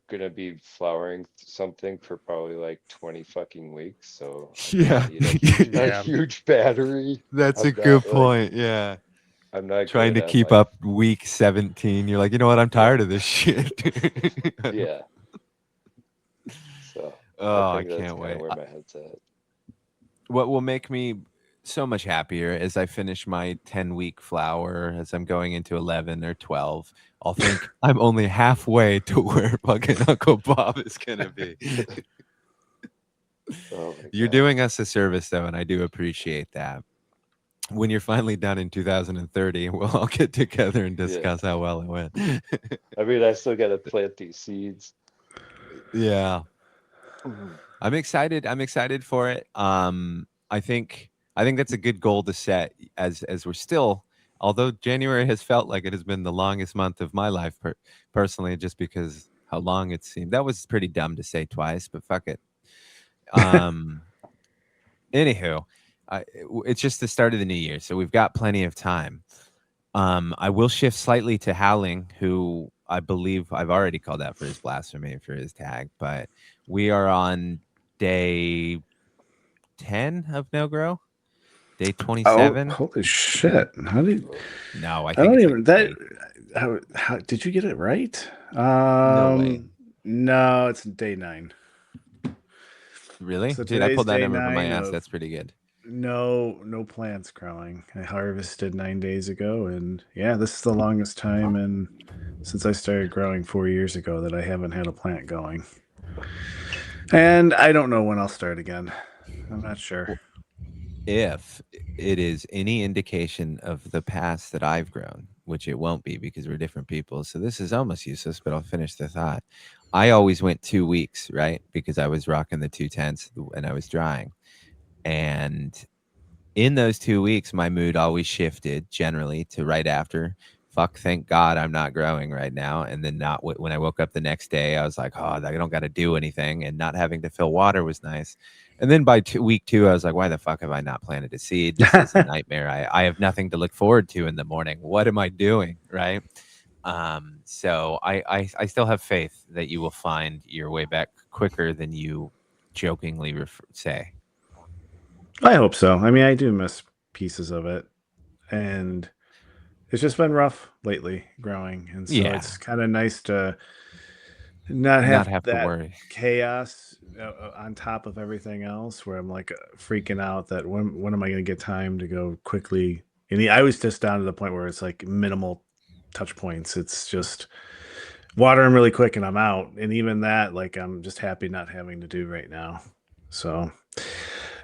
[SPEAKER 5] gonna be flowering something for probably like 20 fucking weeks, so I'm gonna
[SPEAKER 1] Yeah.
[SPEAKER 5] need a
[SPEAKER 2] Yeah.
[SPEAKER 5] huge battery.
[SPEAKER 1] That's a
[SPEAKER 5] I'm
[SPEAKER 1] good
[SPEAKER 5] not like
[SPEAKER 1] point. Yeah.
[SPEAKER 5] I'm not
[SPEAKER 1] Trying
[SPEAKER 5] good
[SPEAKER 1] to
[SPEAKER 5] on
[SPEAKER 1] keep
[SPEAKER 5] like
[SPEAKER 1] up week 17. You're like, you know what? I'm
[SPEAKER 5] yeah,
[SPEAKER 1] tired of this shit.
[SPEAKER 5] yeah. So I
[SPEAKER 1] Oh, I
[SPEAKER 5] think that's
[SPEAKER 1] can't
[SPEAKER 5] kind of
[SPEAKER 1] wait.
[SPEAKER 5] where my head's at.
[SPEAKER 1] What will make me so much happier as I finish my 10-week flower, as I'm going into 11 or 12, I'll think I'm only halfway to where fucking Uncle Bob is going to be.
[SPEAKER 5] Oh my
[SPEAKER 1] You're
[SPEAKER 5] God.
[SPEAKER 1] doing us a service, though, and I do appreciate that. when you're finally done in 2030, we'll all get together and
[SPEAKER 5] Yeah.
[SPEAKER 1] discuss how well it went.
[SPEAKER 5] I mean, I still got to plant these seeds.
[SPEAKER 1] Yeah.
[SPEAKER 5] Mhm.
[SPEAKER 1] I'm excited. I'm excited for it. I think that's a good goal to set as we're still, although January has felt like it has been the longest month of my life personally, just because how long it seemed. That was pretty dumb to say twice, but fuck it. Um, Anywho, it's just the start of the new year, so we've got plenty of time. I will shift slightly to Howling, who I believe I've already called out for his blasphemy for his tag, but we are on day 10 of No Grow, day
[SPEAKER 4] Oh,
[SPEAKER 1] 27.
[SPEAKER 4] holy shit! How did
[SPEAKER 1] No, I
[SPEAKER 4] I
[SPEAKER 1] think
[SPEAKER 4] don't
[SPEAKER 1] it's like
[SPEAKER 4] even that?
[SPEAKER 1] eight.
[SPEAKER 4] How did you get it right?
[SPEAKER 1] No way.
[SPEAKER 4] No, it's day 9.
[SPEAKER 1] Really?
[SPEAKER 4] So
[SPEAKER 1] Dude, I
[SPEAKER 4] today's
[SPEAKER 1] pulled that
[SPEAKER 4] day
[SPEAKER 1] number from my
[SPEAKER 4] 9
[SPEAKER 1] ass.
[SPEAKER 4] of
[SPEAKER 1] That's pretty good.
[SPEAKER 4] no plants growing. I harvested 9 days ago, and yeah, this is the longest time and since I started growing 4 years ago that I haven't had a plant going. And I don't know when I'll start again. I'm not sure.
[SPEAKER 1] Well, if it is any indication of the past that I've grown, which it won't be because we're different people. So this is almost useless, but I'll finish the thought. I always went 2 weeks, right? Because I was rocking the 2 tenths and I was drying. And in those 2 weeks, my mood always shifted generally to right after. Fuck, thank God I'm not growing right now. And then not when I woke up the next day, I was like, oh, I don't got to do anything. And not having to fill water was nice. And then by week 2, I was like, why the fuck have I not planted a seed? This is a nightmare. I have nothing to look forward to in the morning. What am I doing? Right. So I still have faith that you will find your way back quicker than you jokingly say.
[SPEAKER 4] I hope so. I mean, I do miss pieces of it, and it's just been rough lately growing, and so
[SPEAKER 1] Yeah.
[SPEAKER 4] it's kind of nice to not
[SPEAKER 1] Not
[SPEAKER 4] have
[SPEAKER 1] have to
[SPEAKER 4] that
[SPEAKER 1] worry.
[SPEAKER 4] chaos on top of everything else where I'm like freaking out that when am I going to get time to go quickly. And I was just down to the point where it's like minimal touch points. It's just water them really quick and I'm out, and even that, like, I'm just happy not having to do right now. So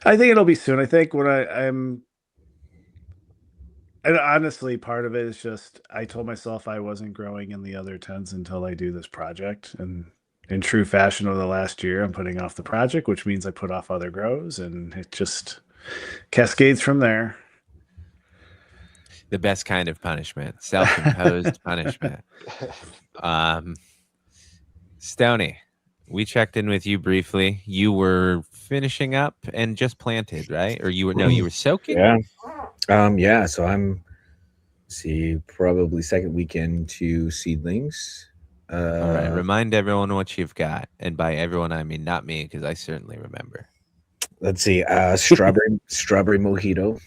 [SPEAKER 4] I think it'll be soon. I think when I'm and honestly, part of it is just I told myself I wasn't growing in the other tents until I do this project. And in true fashion over the last year, I'm putting off the project, which means I put off other grows, and it just cascades from there.
[SPEAKER 1] The best kind of punishment, self-imposed punishment. Stoney, we checked in with you briefly. You were finishing up and just planted, right? Or you were soaking?
[SPEAKER 3] Yeah. Yeah. So I'm probably second weekend to seedlings.
[SPEAKER 1] All right. Remind everyone what you've got. And by everyone, I mean not me, because I certainly remember.
[SPEAKER 3] Let's see. Strawberry mojito.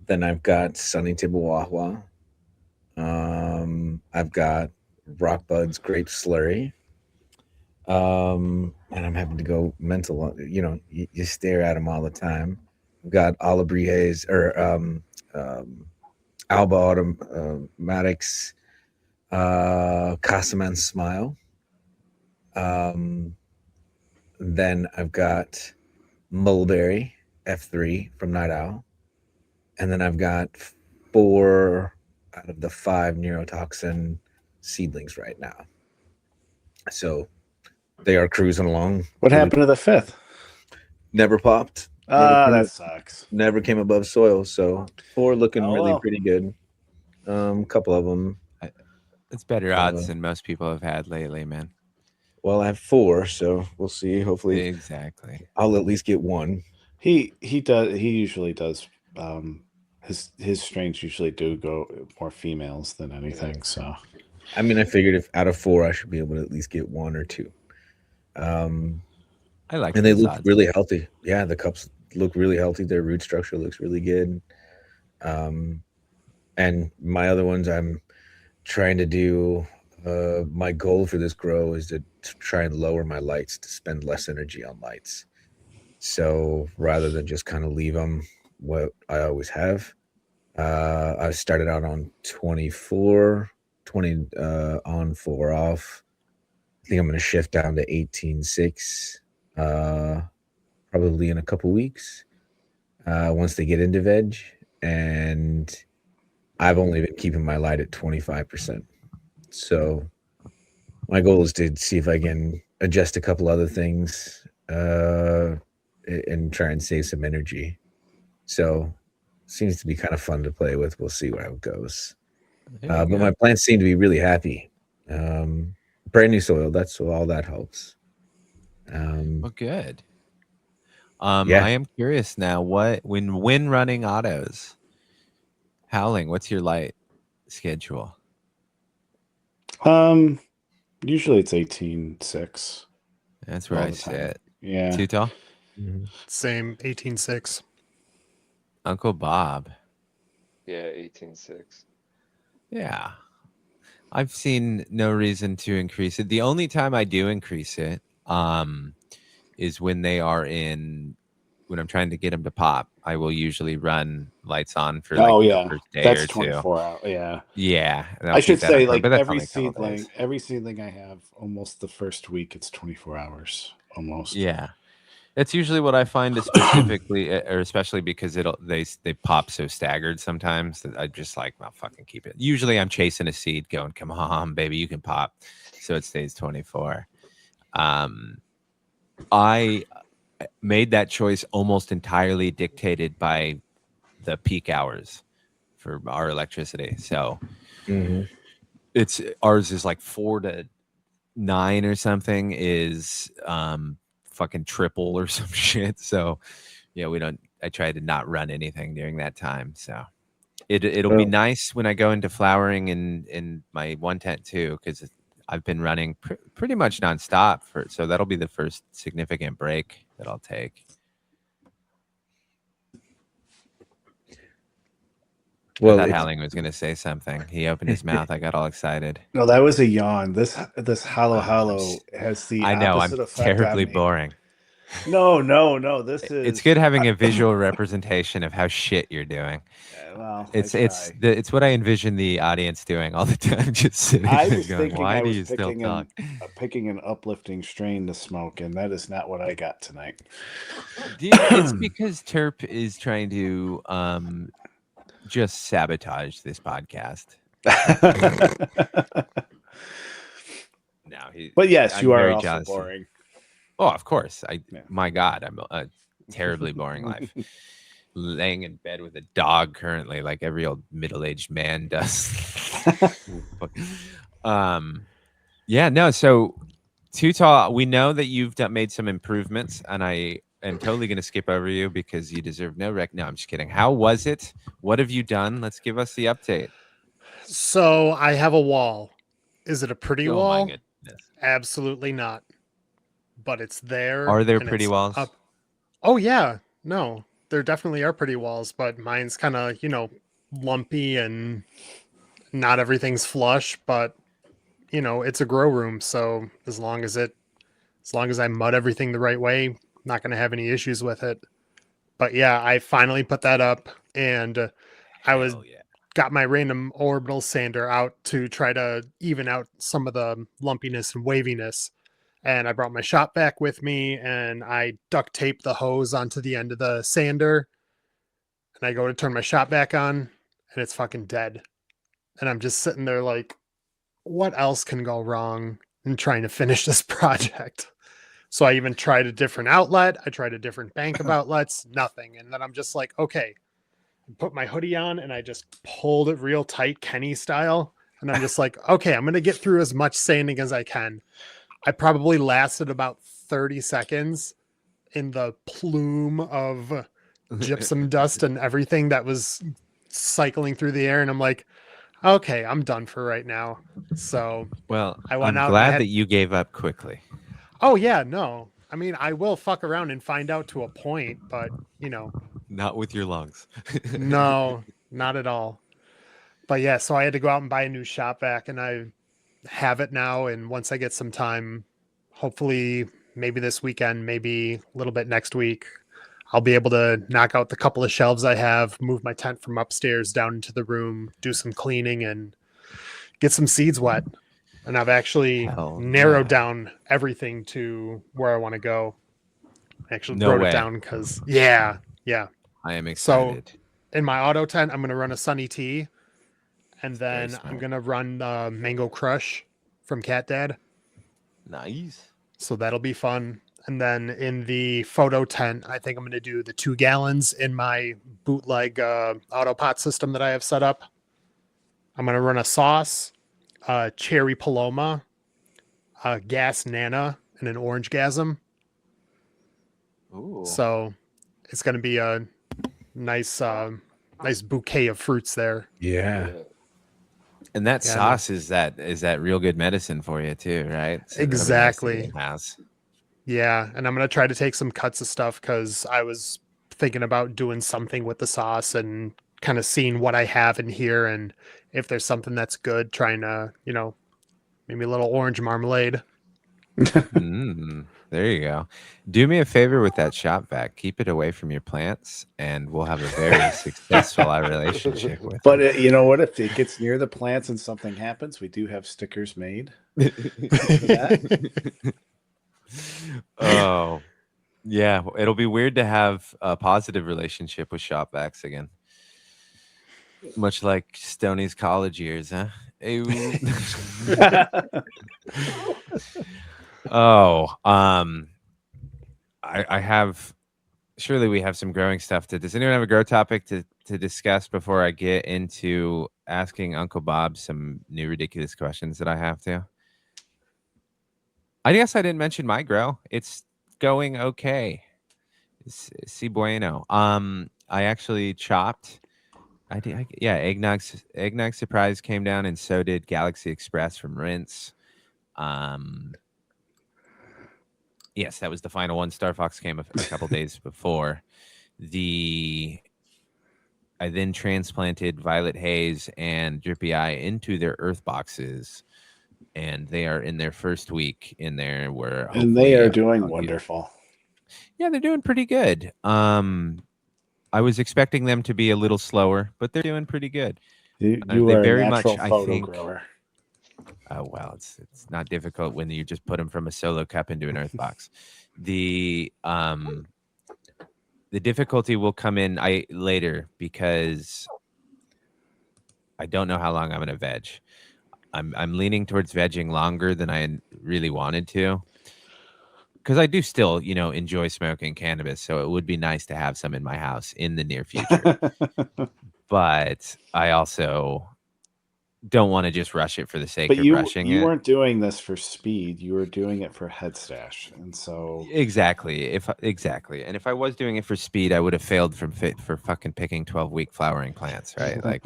[SPEAKER 3] Then I've got Sunny Tibuahua. I've got Rock Buds grape slurry. And I'm having to go mental. You stare at them all the time. I've got Alabrijes or Alba Automatics, Casaman Smile. Then I've got Mulberry F3 from Night Owl. And then I've got 4 out of the 5 neurotoxin seedlings right now. So they are cruising along.
[SPEAKER 4] What happened to the 5th?
[SPEAKER 3] Never popped.
[SPEAKER 4] That sucks.
[SPEAKER 3] Never came above soil. So 4 looking
[SPEAKER 4] Oh,
[SPEAKER 3] really
[SPEAKER 4] well.
[SPEAKER 3] pretty good. A couple of them.
[SPEAKER 1] It's better odds than most people have had lately, man.
[SPEAKER 3] Well, I have 4, so we'll see. Hopefully,
[SPEAKER 1] Exactly.
[SPEAKER 3] I'll at least get 1.
[SPEAKER 4] He usually does. His strains usually do go more females than anything. So
[SPEAKER 3] I mean, I figured if out of 4, I should be able to at least get 1 or 2.
[SPEAKER 1] I like
[SPEAKER 3] And they
[SPEAKER 1] those
[SPEAKER 3] look
[SPEAKER 1] odds.
[SPEAKER 3] really healthy. Yeah, the cups look really healthy. Their root structure looks really good. And my other ones, I'm trying to do. My goal for this grow is to try and lower my lights, to spend less energy on lights. So rather than just kind of leave them what I always have, I started out on 24, 20 on, 4 off. I think I'm going to shift down to 18.6 probably in a couple weeks. once they get into veg, and I've only been keeping my light at 25%. So my goal is to see if I can adjust a couple other things and try and save some energy. So seems to be kind of fun to play with. We'll see where it goes. But my plants seem to be really happy. Brand new soil. That's all that helps.
[SPEAKER 1] Well, good.
[SPEAKER 3] Yeah.
[SPEAKER 1] I am curious now. When running autos, Howling, what's your light schedule?
[SPEAKER 4] Usually it's 18.6.
[SPEAKER 1] That's where
[SPEAKER 4] all
[SPEAKER 1] I
[SPEAKER 4] the time.
[SPEAKER 1] sit.
[SPEAKER 4] Yeah.
[SPEAKER 1] Too tall?
[SPEAKER 2] Same 18.6.
[SPEAKER 1] Uncle Bob.
[SPEAKER 5] Yeah, 18.6.
[SPEAKER 1] Yeah. I've seen no reason to increase it. The only time I do increase it is when I'm trying to get them to pop. I will usually run lights on for like the first day
[SPEAKER 4] That's
[SPEAKER 1] or
[SPEAKER 4] 24 hours. Yeah.
[SPEAKER 1] Yeah. And
[SPEAKER 4] I
[SPEAKER 1] I'll
[SPEAKER 4] should
[SPEAKER 1] keep that on
[SPEAKER 4] say,
[SPEAKER 1] for,
[SPEAKER 4] like,
[SPEAKER 1] but that's
[SPEAKER 4] every
[SPEAKER 1] only a couple days.
[SPEAKER 4] seedling I have, almost the first week, it's 24 hours almost.
[SPEAKER 1] Yeah. It's usually what I find is specifically, or especially because they pop so staggered sometimes that I just like, well, fucking keep it. Usually I'm chasing a seed going, come on, baby, you can pop. So it stays 24. I made that choice almost entirely dictated by the peak hours for our electricity. So ours is like 4 to 9 or something is fucking triple or some shit. So yeah, I try to not run anything during that time. So it'll be nice when I go into flowering in my one tent too, because I've been running pretty much nonstop so that'll be the first significant break that I'll take. Well, I thought Howling was going to say something. He opened his mouth. I got all excited.
[SPEAKER 4] No, that was a yawn. This hollow has the
[SPEAKER 1] I know,
[SPEAKER 4] opposite
[SPEAKER 1] I'm
[SPEAKER 4] effect
[SPEAKER 1] terribly
[SPEAKER 4] on me.
[SPEAKER 1] boring.
[SPEAKER 4] No.
[SPEAKER 1] It's good having a visual representation of how shit you're doing.
[SPEAKER 4] Well,
[SPEAKER 1] it's what I envision the audience doing all the time, just sitting
[SPEAKER 4] I
[SPEAKER 1] there
[SPEAKER 4] was
[SPEAKER 1] going,
[SPEAKER 4] thinking
[SPEAKER 1] why
[SPEAKER 4] I
[SPEAKER 1] do
[SPEAKER 4] was
[SPEAKER 1] you still talk?
[SPEAKER 4] picking an uplifting strain to smoke, and that is not what I got tonight.
[SPEAKER 1] Dude, it's because Terp is trying to just sabotage this podcast.
[SPEAKER 4] But yes,
[SPEAKER 1] I'm
[SPEAKER 4] you are
[SPEAKER 1] very
[SPEAKER 4] also
[SPEAKER 1] jealous.
[SPEAKER 4] boring.
[SPEAKER 1] Oh, of course. My God, I'm a terribly boring life. Laying in bed with a dog currently, like every old middle-aged man does. Yeah, no. So, Too Tall, we know that you've made some improvements, and I am totally going to skip over you because you deserve no rec. No, I'm just kidding. How was it? What have you done? Let's give us the update.
[SPEAKER 2] So I have a wall. Is it a pretty
[SPEAKER 1] Oh
[SPEAKER 2] wall?
[SPEAKER 1] my goodness.
[SPEAKER 2] Absolutely not. But it's there.
[SPEAKER 1] Are there
[SPEAKER 2] and
[SPEAKER 1] pretty
[SPEAKER 2] it's
[SPEAKER 1] walls?
[SPEAKER 2] Up. Oh yeah. No, there definitely are pretty walls, but mine's kind of, lumpy and not everything's flush, but it's a grow room, so as long as I mud everything the right way, not going to have any issues with it. But yeah, I finally put that up, and got my random orbital sander out to try to even out some of the lumpiness and waviness. And I brought my shop vac with me, and I duct taped the hose onto the end of the sander. And I go to turn my shop vac on, and it's fucking dead. And I'm just sitting there like, what else can go wrong in trying to finish this project? So I even tried a different outlet. I tried a different bank of outlets, nothing. And then I'm just like, okay, put my hoodie on and I just pulled it real tight, Kenny style. And I'm just like, okay, I'm going to get through as much sanding as I can. I probably lasted about 30 seconds in the plume of gypsum dust and everything that was cycling through the air. And I'm like, okay, I'm done for right now. So
[SPEAKER 1] well,
[SPEAKER 2] I went
[SPEAKER 1] I'm
[SPEAKER 2] out
[SPEAKER 1] glad that you gave up quickly.
[SPEAKER 2] Oh yeah, no. I mean, I will fuck around and find out to a point, but
[SPEAKER 1] not with your lungs.
[SPEAKER 2] No, not at all. But yeah, so I had to go out and buy a new shop vac, and I have it now. And once I get some time, hopefully maybe this weekend, maybe a little bit next week, I'll be able to knock out the couple of shelves I have, move my tent from upstairs down into the room, do some cleaning, and get some seeds wet. And I've actually narrowed down everything to where I want to go. I actually wrote it down because, yeah.
[SPEAKER 1] I am
[SPEAKER 2] So
[SPEAKER 1] excited.
[SPEAKER 2] in my auto tent, I'm gonna run a Sunny Tea, and
[SPEAKER 1] Very
[SPEAKER 2] then I'm
[SPEAKER 1] smart.
[SPEAKER 2] gonna run Mango Crush from Cat Dad.
[SPEAKER 1] Nice.
[SPEAKER 2] So that'll be fun. And then in the photo tent, I think I'm gonna do the 2 gallons in my bootleg auto pot system that I have set up. I'm gonna run a sauce, cherry paloma, gas nana, and an orange gasm.
[SPEAKER 1] Ooh.
[SPEAKER 2] So it's gonna be a nice bouquet of fruits there.
[SPEAKER 3] Yeah.
[SPEAKER 1] And that
[SPEAKER 2] Yeah, no.
[SPEAKER 1] sauce is that real good medicine for you too, right? So that'll be nice to get
[SPEAKER 2] Exactly.
[SPEAKER 1] in-house.
[SPEAKER 2] Yeah, and I'm gonna try to take some cuts of stuff because I was thinking about doing something with the sauce and kind of seeing what I have in here, and if there's something that's good, trying to, maybe a little orange marmalade.
[SPEAKER 1] There you go. Do me a favor with that shop vac. Keep it away from your plants, and we'll have a very successful relationship with
[SPEAKER 4] But
[SPEAKER 1] them.
[SPEAKER 4] you know what? If it gets near the plants and something happens, we do have stickers made. For that.
[SPEAKER 1] Oh, yeah. It'll be weird to have a positive relationship with shop vacs again. Much like Stoney's college years, huh? Ew. Oh, I have. Surely we have some growing stuff to. Does anyone have a grow topic to discuss before I get into asking Uncle Bob some new ridiculous questions that I have to? I guess I didn't mention my grow. It's going okay. Si bueno. I actually chopped. Yeah. Eggnog Surprise came down, and so did Galaxy Express from Rinse. Yes, that was the final one. Star Fox came a couple days before. I then transplanted Violet Haze and Drippy Eye into their earth boxes, and they are in their first week in there. Where
[SPEAKER 4] And they are
[SPEAKER 1] hopefully
[SPEAKER 4] doing
[SPEAKER 1] I'll get-
[SPEAKER 4] wonderful.
[SPEAKER 1] Yeah, they're doing pretty good. I was expecting them to be a little slower, but they're doing pretty good.
[SPEAKER 4] You
[SPEAKER 1] They
[SPEAKER 4] are a
[SPEAKER 1] very
[SPEAKER 4] natural
[SPEAKER 1] much, I
[SPEAKER 4] photo
[SPEAKER 1] think.
[SPEAKER 4] grower.
[SPEAKER 1] Oh well, it's not difficult when you just put them from a solo cup into an earth box. The difficulty will come in later because I don't know how long I'm going to veg. I'm leaning towards vegging longer than I really wanted to, because I do still, enjoy smoking cannabis. So it would be nice to have some in my house in the near future. But I also don't want to just rush it for the sake
[SPEAKER 4] But
[SPEAKER 1] of rushing
[SPEAKER 4] you
[SPEAKER 1] it.
[SPEAKER 4] weren't doing this for speed. You were doing it for head stash. And so
[SPEAKER 1] Exactly. And if I was doing it for speed, I would have failed for fucking picking 12-week flowering plants, right? Like,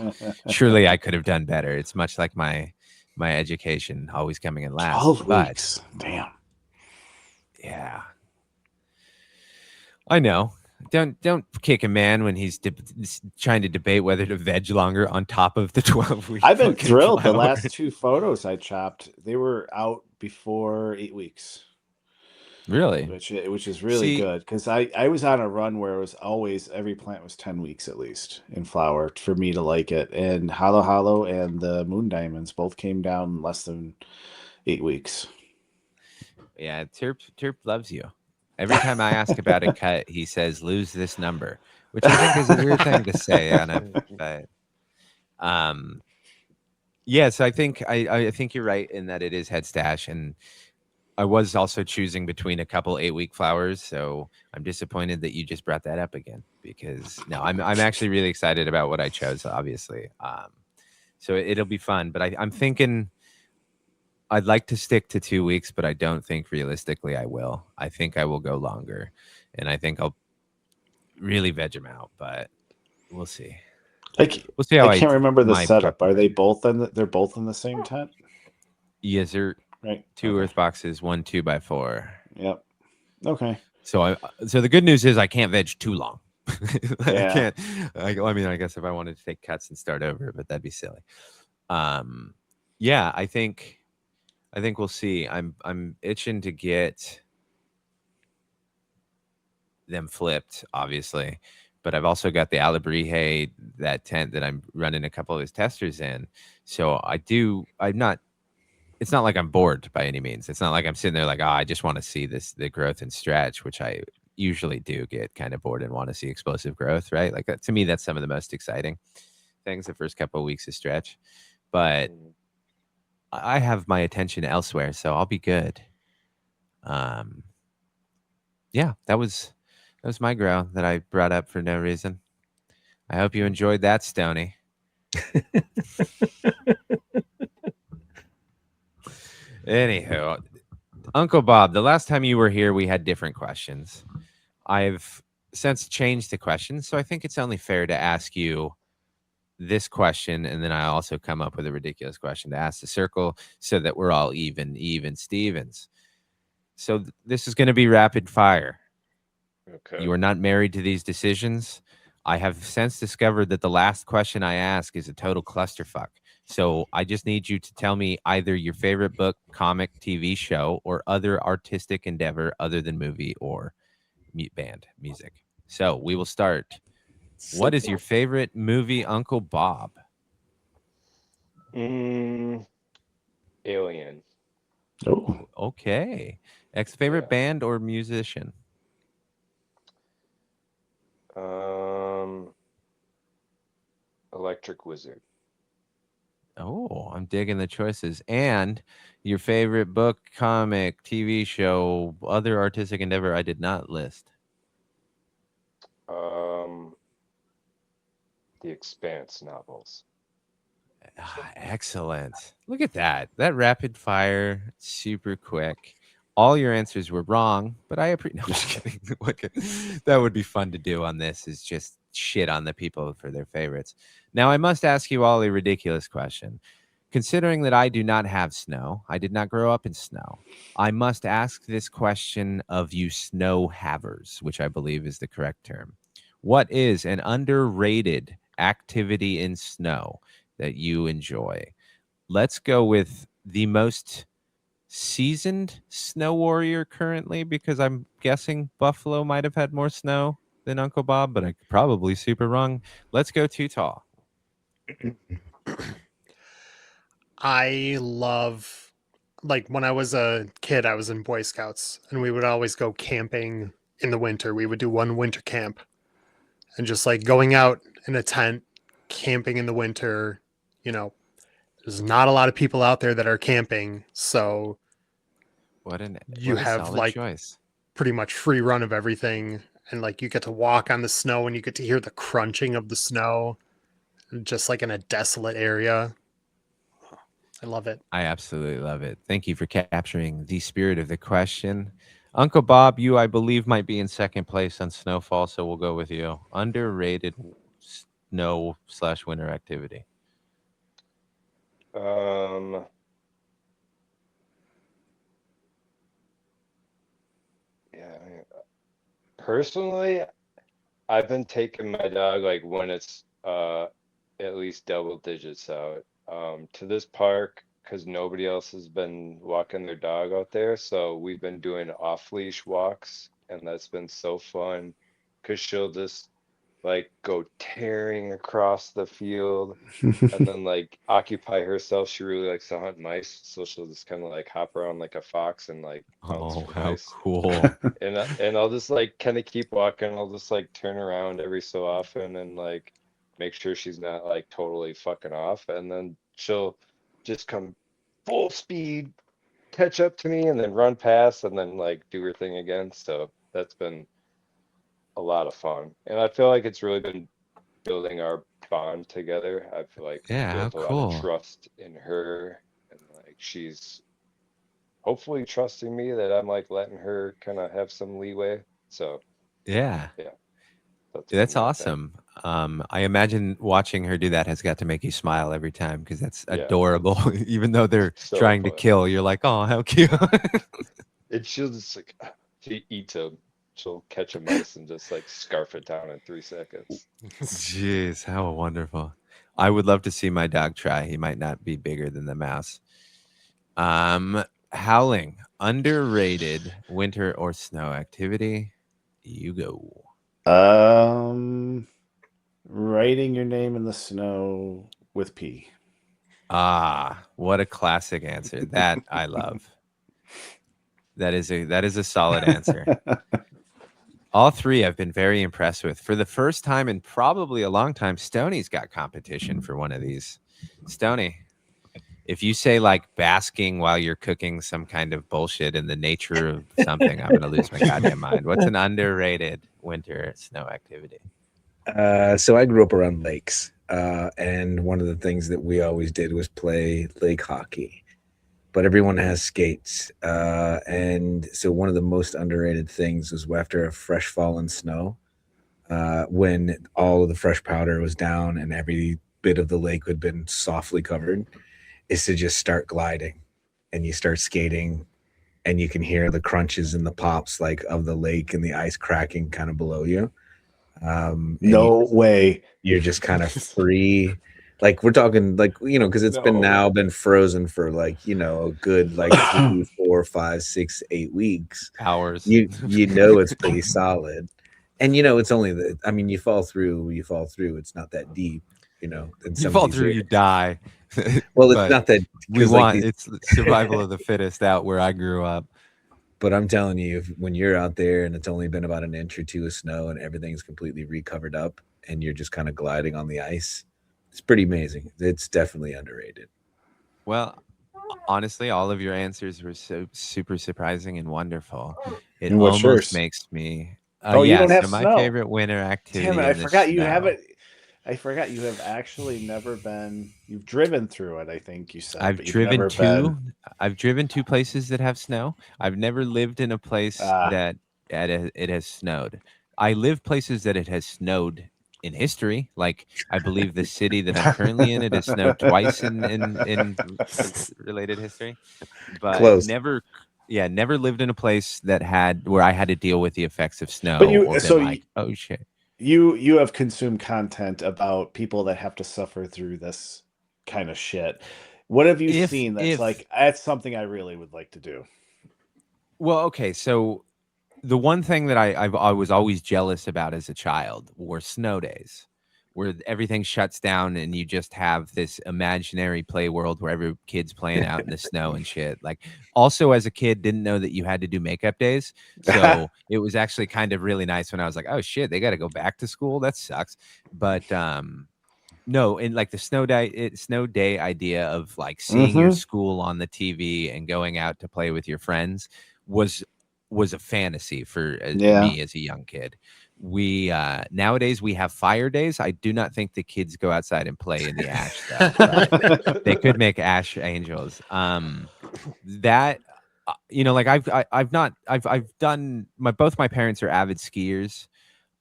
[SPEAKER 1] surely I could have done better. It's much like my education always coming in last.
[SPEAKER 4] 12
[SPEAKER 1] but
[SPEAKER 4] weeks. Damn.
[SPEAKER 1] yeah, I know. Don't kick a man when he's trying to debate whether to veg longer on top of the 12-week.
[SPEAKER 4] I've been thrilled. The last 2 photos I chopped, they were out before 8 weeks.
[SPEAKER 1] Really?
[SPEAKER 4] Which is really good, because I was on a run where it was always every plant was 10 weeks at least in flower for me to like it. And Hollow and the Moon Diamonds both came down less than 8 weeks.
[SPEAKER 1] Yeah, Terp loves you. Every time I ask about a cut, he says, "Lose this number," which I think is a weird thing to say on a. But, yes, I think I think you're right in that it is head stash, and I was also choosing between a couple 8-week flowers, so I'm disappointed that you just brought that up again, because no, I'm actually really excited about what I chose, obviously. So it'll be fun, but I'm thinking I'd like to stick to 2 weeks, but I don't think realistically I will. I think I will go longer, and I think I'll really veg them out, but we'll see. We'll see how
[SPEAKER 4] I can't remember the setup. Are they both they're both in the same tent?
[SPEAKER 1] Yes, sir.
[SPEAKER 4] Right.
[SPEAKER 1] 2 earth boxes, 1 2x4.
[SPEAKER 4] Yep. Okay.
[SPEAKER 1] So the good news is I can't veg too long.
[SPEAKER 4] Yeah.
[SPEAKER 1] I can't. I guess if I wanted to take cuts and start over, but that'd be silly. Yeah, I think we'll see. I'm itching to get them flipped, obviously, but I've also got the Alabrije, that tent that I'm running a couple of his testers in. So I'm not. It's not like I'm bored by any means. It's not like I'm sitting there like, I just want to see the growth and stretch, which I usually do get kind of bored and want to see explosive growth, right? Like that, to me, that's some of the most exciting things the first couple of weeks of stretch. But
[SPEAKER 5] Mhm.
[SPEAKER 1] I have my attention elsewhere, so I'll be good. Um, yeah, that was my grow that I brought up for no reason. I hope you enjoyed that, Stony. Anywho, Uncle Bob, the last time you were here, we had different questions. I've since changed the questions, so I think it's only fair to ask you this question, and then I also come up with a ridiculous question to ask the circle so that we're all even Stevens. So this is going to be rapid fire.
[SPEAKER 5] Okay.
[SPEAKER 1] You are not married to these decisions. I have since discovered that the last question I ask is a total clusterfuck. So I just need you to tell me either your favorite book, comic, TV show, or other artistic endeavor other than movie or band music. So we will start. What is your favorite movie, Uncle Bob?
[SPEAKER 5] Mm, Alien.
[SPEAKER 6] Oh,
[SPEAKER 1] Okay. Favorite
[SPEAKER 5] Yeah.
[SPEAKER 1] band or musician?
[SPEAKER 5] Um, Electric Wizard.
[SPEAKER 1] Oh, I'm digging the choices. And your favorite book, comic, TV show, other artistic endeavor I did not list.
[SPEAKER 5] Um, the Expanse novels.
[SPEAKER 1] Excellent. Look at that. That rapid fire, super quick. All your answers were wrong, but I appreciate. No, I'm just kidding. That would be fun to do on this. Is just shit on the people for their favorites. Now I must ask you all a ridiculous question. Considering that I do not have snow, I did not grow up in snow. I must ask this question of you snow havers, which I believe is the correct term. What is an underrated activity in snow that you enjoy? Let's go with the most seasoned snow warrior currently, because I'm guessing Buffalo might have had more snow than Uncle Bob, but I could probably super wrong. Let's go too tall.
[SPEAKER 2] I love, like, when I was a kid, I was in Boy Scouts, and we would always go camping in the winter. We would do one winter camp, and just like going out in a tent, camping in the winter. You know, there's not a lot of people out there that are camping, so
[SPEAKER 1] What
[SPEAKER 2] you
[SPEAKER 1] a
[SPEAKER 2] have
[SPEAKER 1] solid
[SPEAKER 2] like
[SPEAKER 1] choice.
[SPEAKER 2] pretty much free run of everything, and like you get to walk on the snow and you get to hear the crunching of the snow, just like in a desolate area. I love it.
[SPEAKER 1] I absolutely love it. Thank you for capturing the spirit of the question. Uncle Bob, you, I believe, might be in second place on snowfall, so we'll go with you. Underrated snow slash winter activity.
[SPEAKER 5] Um, yeah. Personally, I've been taking my dog like when it's at least double digits out to this park because nobody else has been walking their dog out there. So we've been doing off leash walks, and that's been so fun because she'll just like go tearing across the field and then like occupy herself. She really likes to hunt mice, so she'll just kind of like hop around like a fox and like pounce
[SPEAKER 1] Oh,
[SPEAKER 5] for
[SPEAKER 1] how
[SPEAKER 5] mice.
[SPEAKER 1] cool.
[SPEAKER 5] And I'll just like kind of keep walking. I'll just like turn around every so often and like make sure she's not like totally fucking off. And then she'll just come full speed, catch up to me, and then run past and then like do her thing again. So that's been a lot of fun. And I feel like it's really been building our bond together. I feel like
[SPEAKER 1] Yeah, how
[SPEAKER 5] built a lot of
[SPEAKER 1] cool.
[SPEAKER 5] trust in her, and like she's hopefully trusting me that I'm like letting her kind of have some leeway. So
[SPEAKER 1] Yeah,
[SPEAKER 5] yeah, that's been
[SPEAKER 1] that's
[SPEAKER 5] my thing.
[SPEAKER 1] awesome. I imagine watching her do that has got to make you smile every time because that's
[SPEAKER 5] Yeah,
[SPEAKER 1] adorable. Even though they're
[SPEAKER 5] so
[SPEAKER 1] trying to
[SPEAKER 5] fun.
[SPEAKER 1] kill, you're like, oh, how cute.
[SPEAKER 5] And she'll just like she eats a she'll catch a mice and just like scarf it down in 3 seconds.
[SPEAKER 1] Jeez, how wonderful. I would love to see my dog try. He might not be bigger than the mouse. Howling, underrated winter or snow activity. You go.
[SPEAKER 6] um, writing your name in the snow with P.
[SPEAKER 1] Ah, what a classic answer. That I love. That is a solid answer. All three I've been very impressed with. For the first time in probably a long time, Stoney's got competition for one of these. Stoney, if you say like basking while you're cooking some kind of bullshit in the nature of something, I'm gonna lose my goddamn mind. What's an underrated winter snow activity?
[SPEAKER 3] So I grew up around lakes, and one of the things that we always did was play lake hockey. But everyone has skates, and so one of the most underrated things was after a fresh fallen snow, when all of the fresh powder was down and every bit of the lake had been softly covered, is to just start gliding, and you start skating, and you can hear the crunches and the pops like of the lake and the ice cracking kind of below you. And
[SPEAKER 6] No way.
[SPEAKER 3] you're just kind of free. Like we're talking like, because it's been
[SPEAKER 6] No.
[SPEAKER 3] frozen for like, a good like 3, 4, 5, 6, 8 weeks.
[SPEAKER 1] Hours.
[SPEAKER 3] You know it's pretty solid. And it's only you fall through, It's not that deep, in
[SPEAKER 1] You
[SPEAKER 3] some of
[SPEAKER 1] fall
[SPEAKER 3] these
[SPEAKER 1] through, you
[SPEAKER 3] areas.
[SPEAKER 1] die.
[SPEAKER 3] Well, it's
[SPEAKER 1] But
[SPEAKER 3] not that
[SPEAKER 1] we
[SPEAKER 3] 'cause, like,
[SPEAKER 1] want
[SPEAKER 3] these
[SPEAKER 1] it's survival of the fittest out where I grew up.
[SPEAKER 3] but I'm telling you, when you're out there and it's only been about an inch or two of snow and everything's completely recovered up and you're just kind of gliding on the ice, it's pretty amazing. It's definitely underrated.
[SPEAKER 1] Well, honestly, all of your answers were so super surprising and wonderful. It
[SPEAKER 6] And what's
[SPEAKER 1] almost
[SPEAKER 6] yours?
[SPEAKER 1] makes me
[SPEAKER 6] Oh, you
[SPEAKER 1] yeah,
[SPEAKER 6] don't have
[SPEAKER 1] so my
[SPEAKER 6] snow.
[SPEAKER 1] favorite winter
[SPEAKER 6] Damn
[SPEAKER 1] activity
[SPEAKER 6] it, I
[SPEAKER 1] in the
[SPEAKER 6] forgot you
[SPEAKER 1] snow.
[SPEAKER 6] haven't. I forgot you have actually never been. You've driven through it, I think you said,
[SPEAKER 1] I've
[SPEAKER 6] but you've
[SPEAKER 1] driven
[SPEAKER 6] never
[SPEAKER 1] two.
[SPEAKER 6] been.
[SPEAKER 1] I've driven two places that have snow. I've never lived in a place
[SPEAKER 6] Ah,
[SPEAKER 1] that it has snowed. I live places that it has snowed in history. Like I believe the city that I'm currently in, it has snowed twice in related history, but
[SPEAKER 3] Close.
[SPEAKER 1] never. Yeah, never lived in a place that had where I had to deal with the effects of
[SPEAKER 6] but
[SPEAKER 1] snow
[SPEAKER 6] you.
[SPEAKER 1] or been
[SPEAKER 6] So
[SPEAKER 1] like, oh shit.
[SPEAKER 6] you have consumed content about people that have to suffer through this kind of shit. What have you seen that's
[SPEAKER 1] If
[SPEAKER 6] like that's something I really would like to do?
[SPEAKER 1] well, okay, so the one thing that I was always jealous about as a child were snow days, where everything shuts down and you just have this imaginary play world where every kid's playing out in the snow and shit. Like, also as a kid, didn't know that you had to do makeup days, so it was actually kind of really nice when I was like, oh shit, they got to go back to school. That sucks. But no, and like the snow day idea of like seeing your
[SPEAKER 6] Mm-hmm.
[SPEAKER 1] school on the TV and going out to play with your friends was was a fantasy for
[SPEAKER 6] Yeah.
[SPEAKER 1] me as a young kid. We nowadays we have fire days. I do not think the kids go outside and play in the ash though, but they could make ash angels. That like I've done both my parents are avid skiers.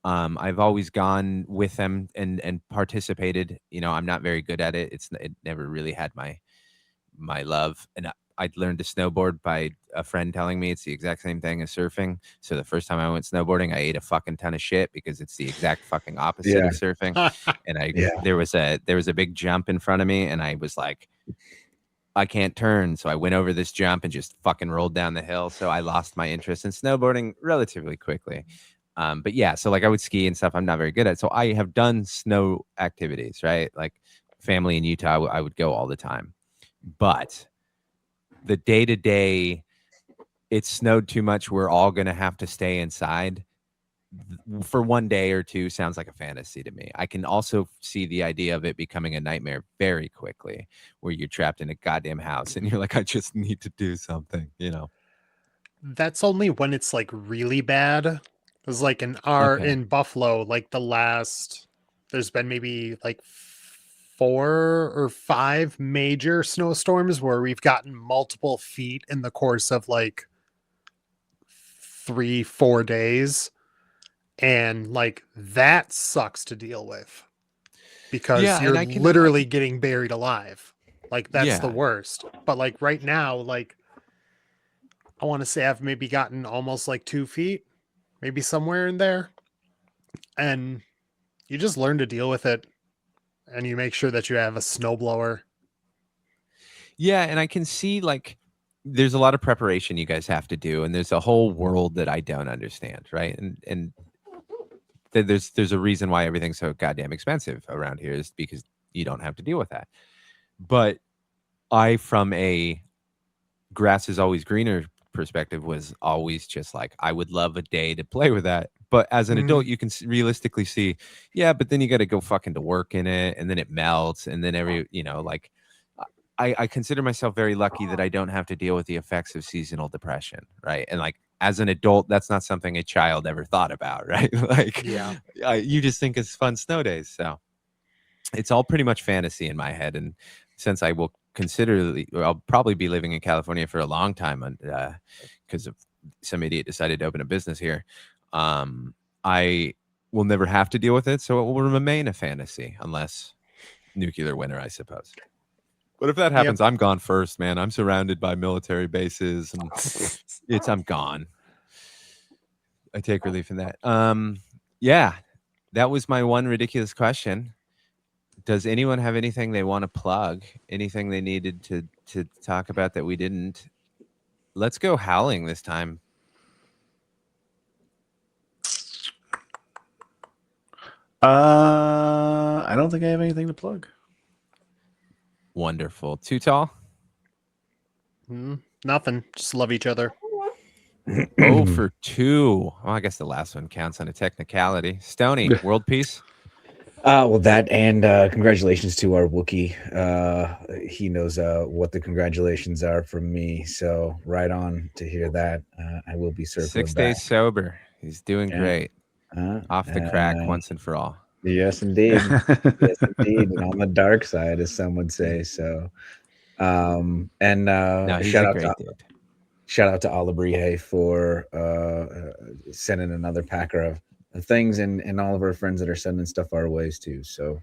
[SPEAKER 1] I've always gone with them and participated. I'm not very good at it. It never really had my love. And I'd learned to snowboard by a friend telling me it's the exact same thing as surfing. So the first time I went snowboarding, I ate a fucking ton of shit because it's the exact fucking opposite
[SPEAKER 3] Yeah.
[SPEAKER 1] of surfing. And
[SPEAKER 3] Yeah.
[SPEAKER 1] there was a big jump in front of me, and I was like, I can't turn. So I went over this jump and just fucking rolled down the hill. So I lost my interest in snowboarding relatively quickly. But yeah, so like I would ski and stuff I'm not very good at. So I have done snow activities, right? Like family in Utah, I would go all the time. But the day to day, it snowed too much. We're all going to have to stay inside for one day or two sounds like a fantasy to me. I can also see the idea of it becoming a nightmare very quickly, where you're trapped in a goddamn house and you're like, I just need to do something.
[SPEAKER 2] That's only when it's like really bad. Because like
[SPEAKER 1] Okay.
[SPEAKER 2] in Buffalo, like there's been maybe like 4 or 5 major snowstorms where we've gotten multiple feet in the course of like 3, 4 days. And like that sucks to deal with because
[SPEAKER 1] Yeah, and
[SPEAKER 2] you're
[SPEAKER 1] I
[SPEAKER 2] literally
[SPEAKER 1] can
[SPEAKER 2] getting buried alive. Like that's the
[SPEAKER 1] yeah.
[SPEAKER 2] worst. But like right now, like I want to say I've maybe gotten almost like 2 feet, maybe somewhere in there. And you just learn to deal with it and you make sure that you have a snowblower.
[SPEAKER 1] Yeah, and I can see like there's a lot of preparation you guys have to do, and there's a whole world that I don't understand, right? And there's a reason why everything's so goddamn expensive around here is because you don't have to deal with that. But I, from a grass is always greener perspective, was always just like I would love a day to play with that, But as an
[SPEAKER 2] Mhm.
[SPEAKER 1] adult, you can realistically see, yeah, but then you got to go fucking to work in it, and then it melts, and then like I consider myself very lucky that I don't have to deal with the effects of seasonal depression, right? And like as an adult, that's not something a child ever thought about, right? Like
[SPEAKER 2] Yeah.
[SPEAKER 1] you just think it's fun snow days, so it's all pretty much fantasy in my head. And since I will I'll probably be living in California for a long time, because of some idiot decided to open a business here. I will never have to deal with it, so it will remain a fantasy unless nuclear winter, I suppose. But if that
[SPEAKER 2] Yep.
[SPEAKER 1] happens, I'm gone first, man. I'm surrounded by military bases, and I'm gone. I take relief in that. Yeah, that was my one ridiculous question. Does anyone have anything they want to plug? Anything they needed to talk about that we didn't? Let's go howling this time.
[SPEAKER 6] I don't think I have anything to plug.
[SPEAKER 1] Wonderful. Too tall?
[SPEAKER 2] Nothing. Just love each other.
[SPEAKER 1] Oh for 2. Well, I guess the last one counts on a technicality. Stony, world peace.
[SPEAKER 3] Well, that and congratulations to our Wookiee. He knows what the congratulations are from me. So right on to hear that. I will be circling
[SPEAKER 1] 6
[SPEAKER 3] back.
[SPEAKER 1] days sober. He's doing
[SPEAKER 3] Yeah.
[SPEAKER 1] great. Off the crack once and for all.
[SPEAKER 3] Yes, indeed. Yes, indeed. And on the dark side, as some would say. So, and
[SPEAKER 1] No, he's a great dude.
[SPEAKER 3] shout out to Olibrihe for sending another packer of things, and all of our friends that are sending stuff our ways too. So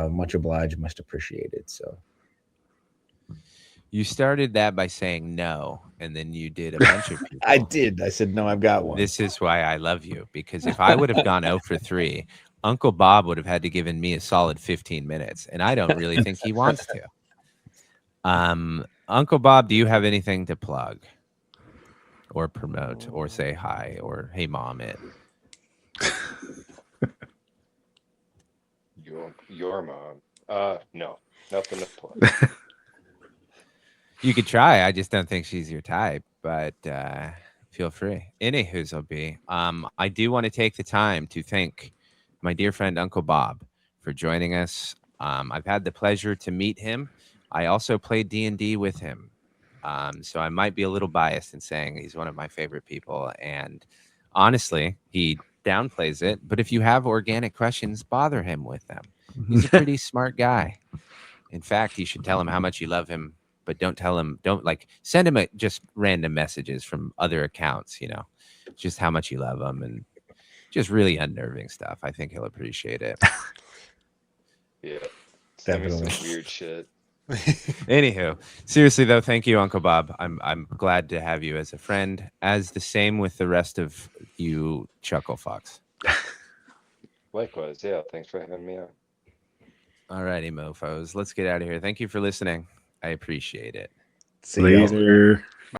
[SPEAKER 3] much obliged, much appreciated. So
[SPEAKER 1] You started that by saying no, and then you did a bunch of people.
[SPEAKER 3] I did. I said no. I've got one.
[SPEAKER 1] This is why I love you, because if I would have gone 0 for 3, Uncle Bob would have had to given me a solid 15 minutes, and I don't really think he wants to. Uncle Bob, do you have anything to plug or promote or say hi or hey mom it?
[SPEAKER 5] Your mom. No, nothing to plug.
[SPEAKER 1] You could try. I just don't think she's your type, but feel free. Anywho's will be. I do want to take the time to thank my dear friend Uncle Bob for joining us. I've had the pleasure to meet him. I also played D&D with him. So I might be a little biased in saying he's one of my favorite people. And honestly, he downplays it. But if you have organic questions, bother him with them. He's a pretty smart guy. In fact, you should tell him how much you love him, but don't send him just random messages from other accounts, just how much you love him and just really unnerving stuff. I think he'll appreciate it.
[SPEAKER 5] Yeah. Send me some
[SPEAKER 3] Definitely.
[SPEAKER 5] weird shit.
[SPEAKER 1] Anywho, seriously though, thank you, Uncle Bob. I'm glad to have you as a friend, as the same with the rest of you chuckle fucks.
[SPEAKER 5] Likewise, yeah. Thanks for having me on.
[SPEAKER 1] All righty, mofos. Let's get out of here. Thank you for listening. I appreciate it.
[SPEAKER 3] See y'all.
[SPEAKER 6] Later.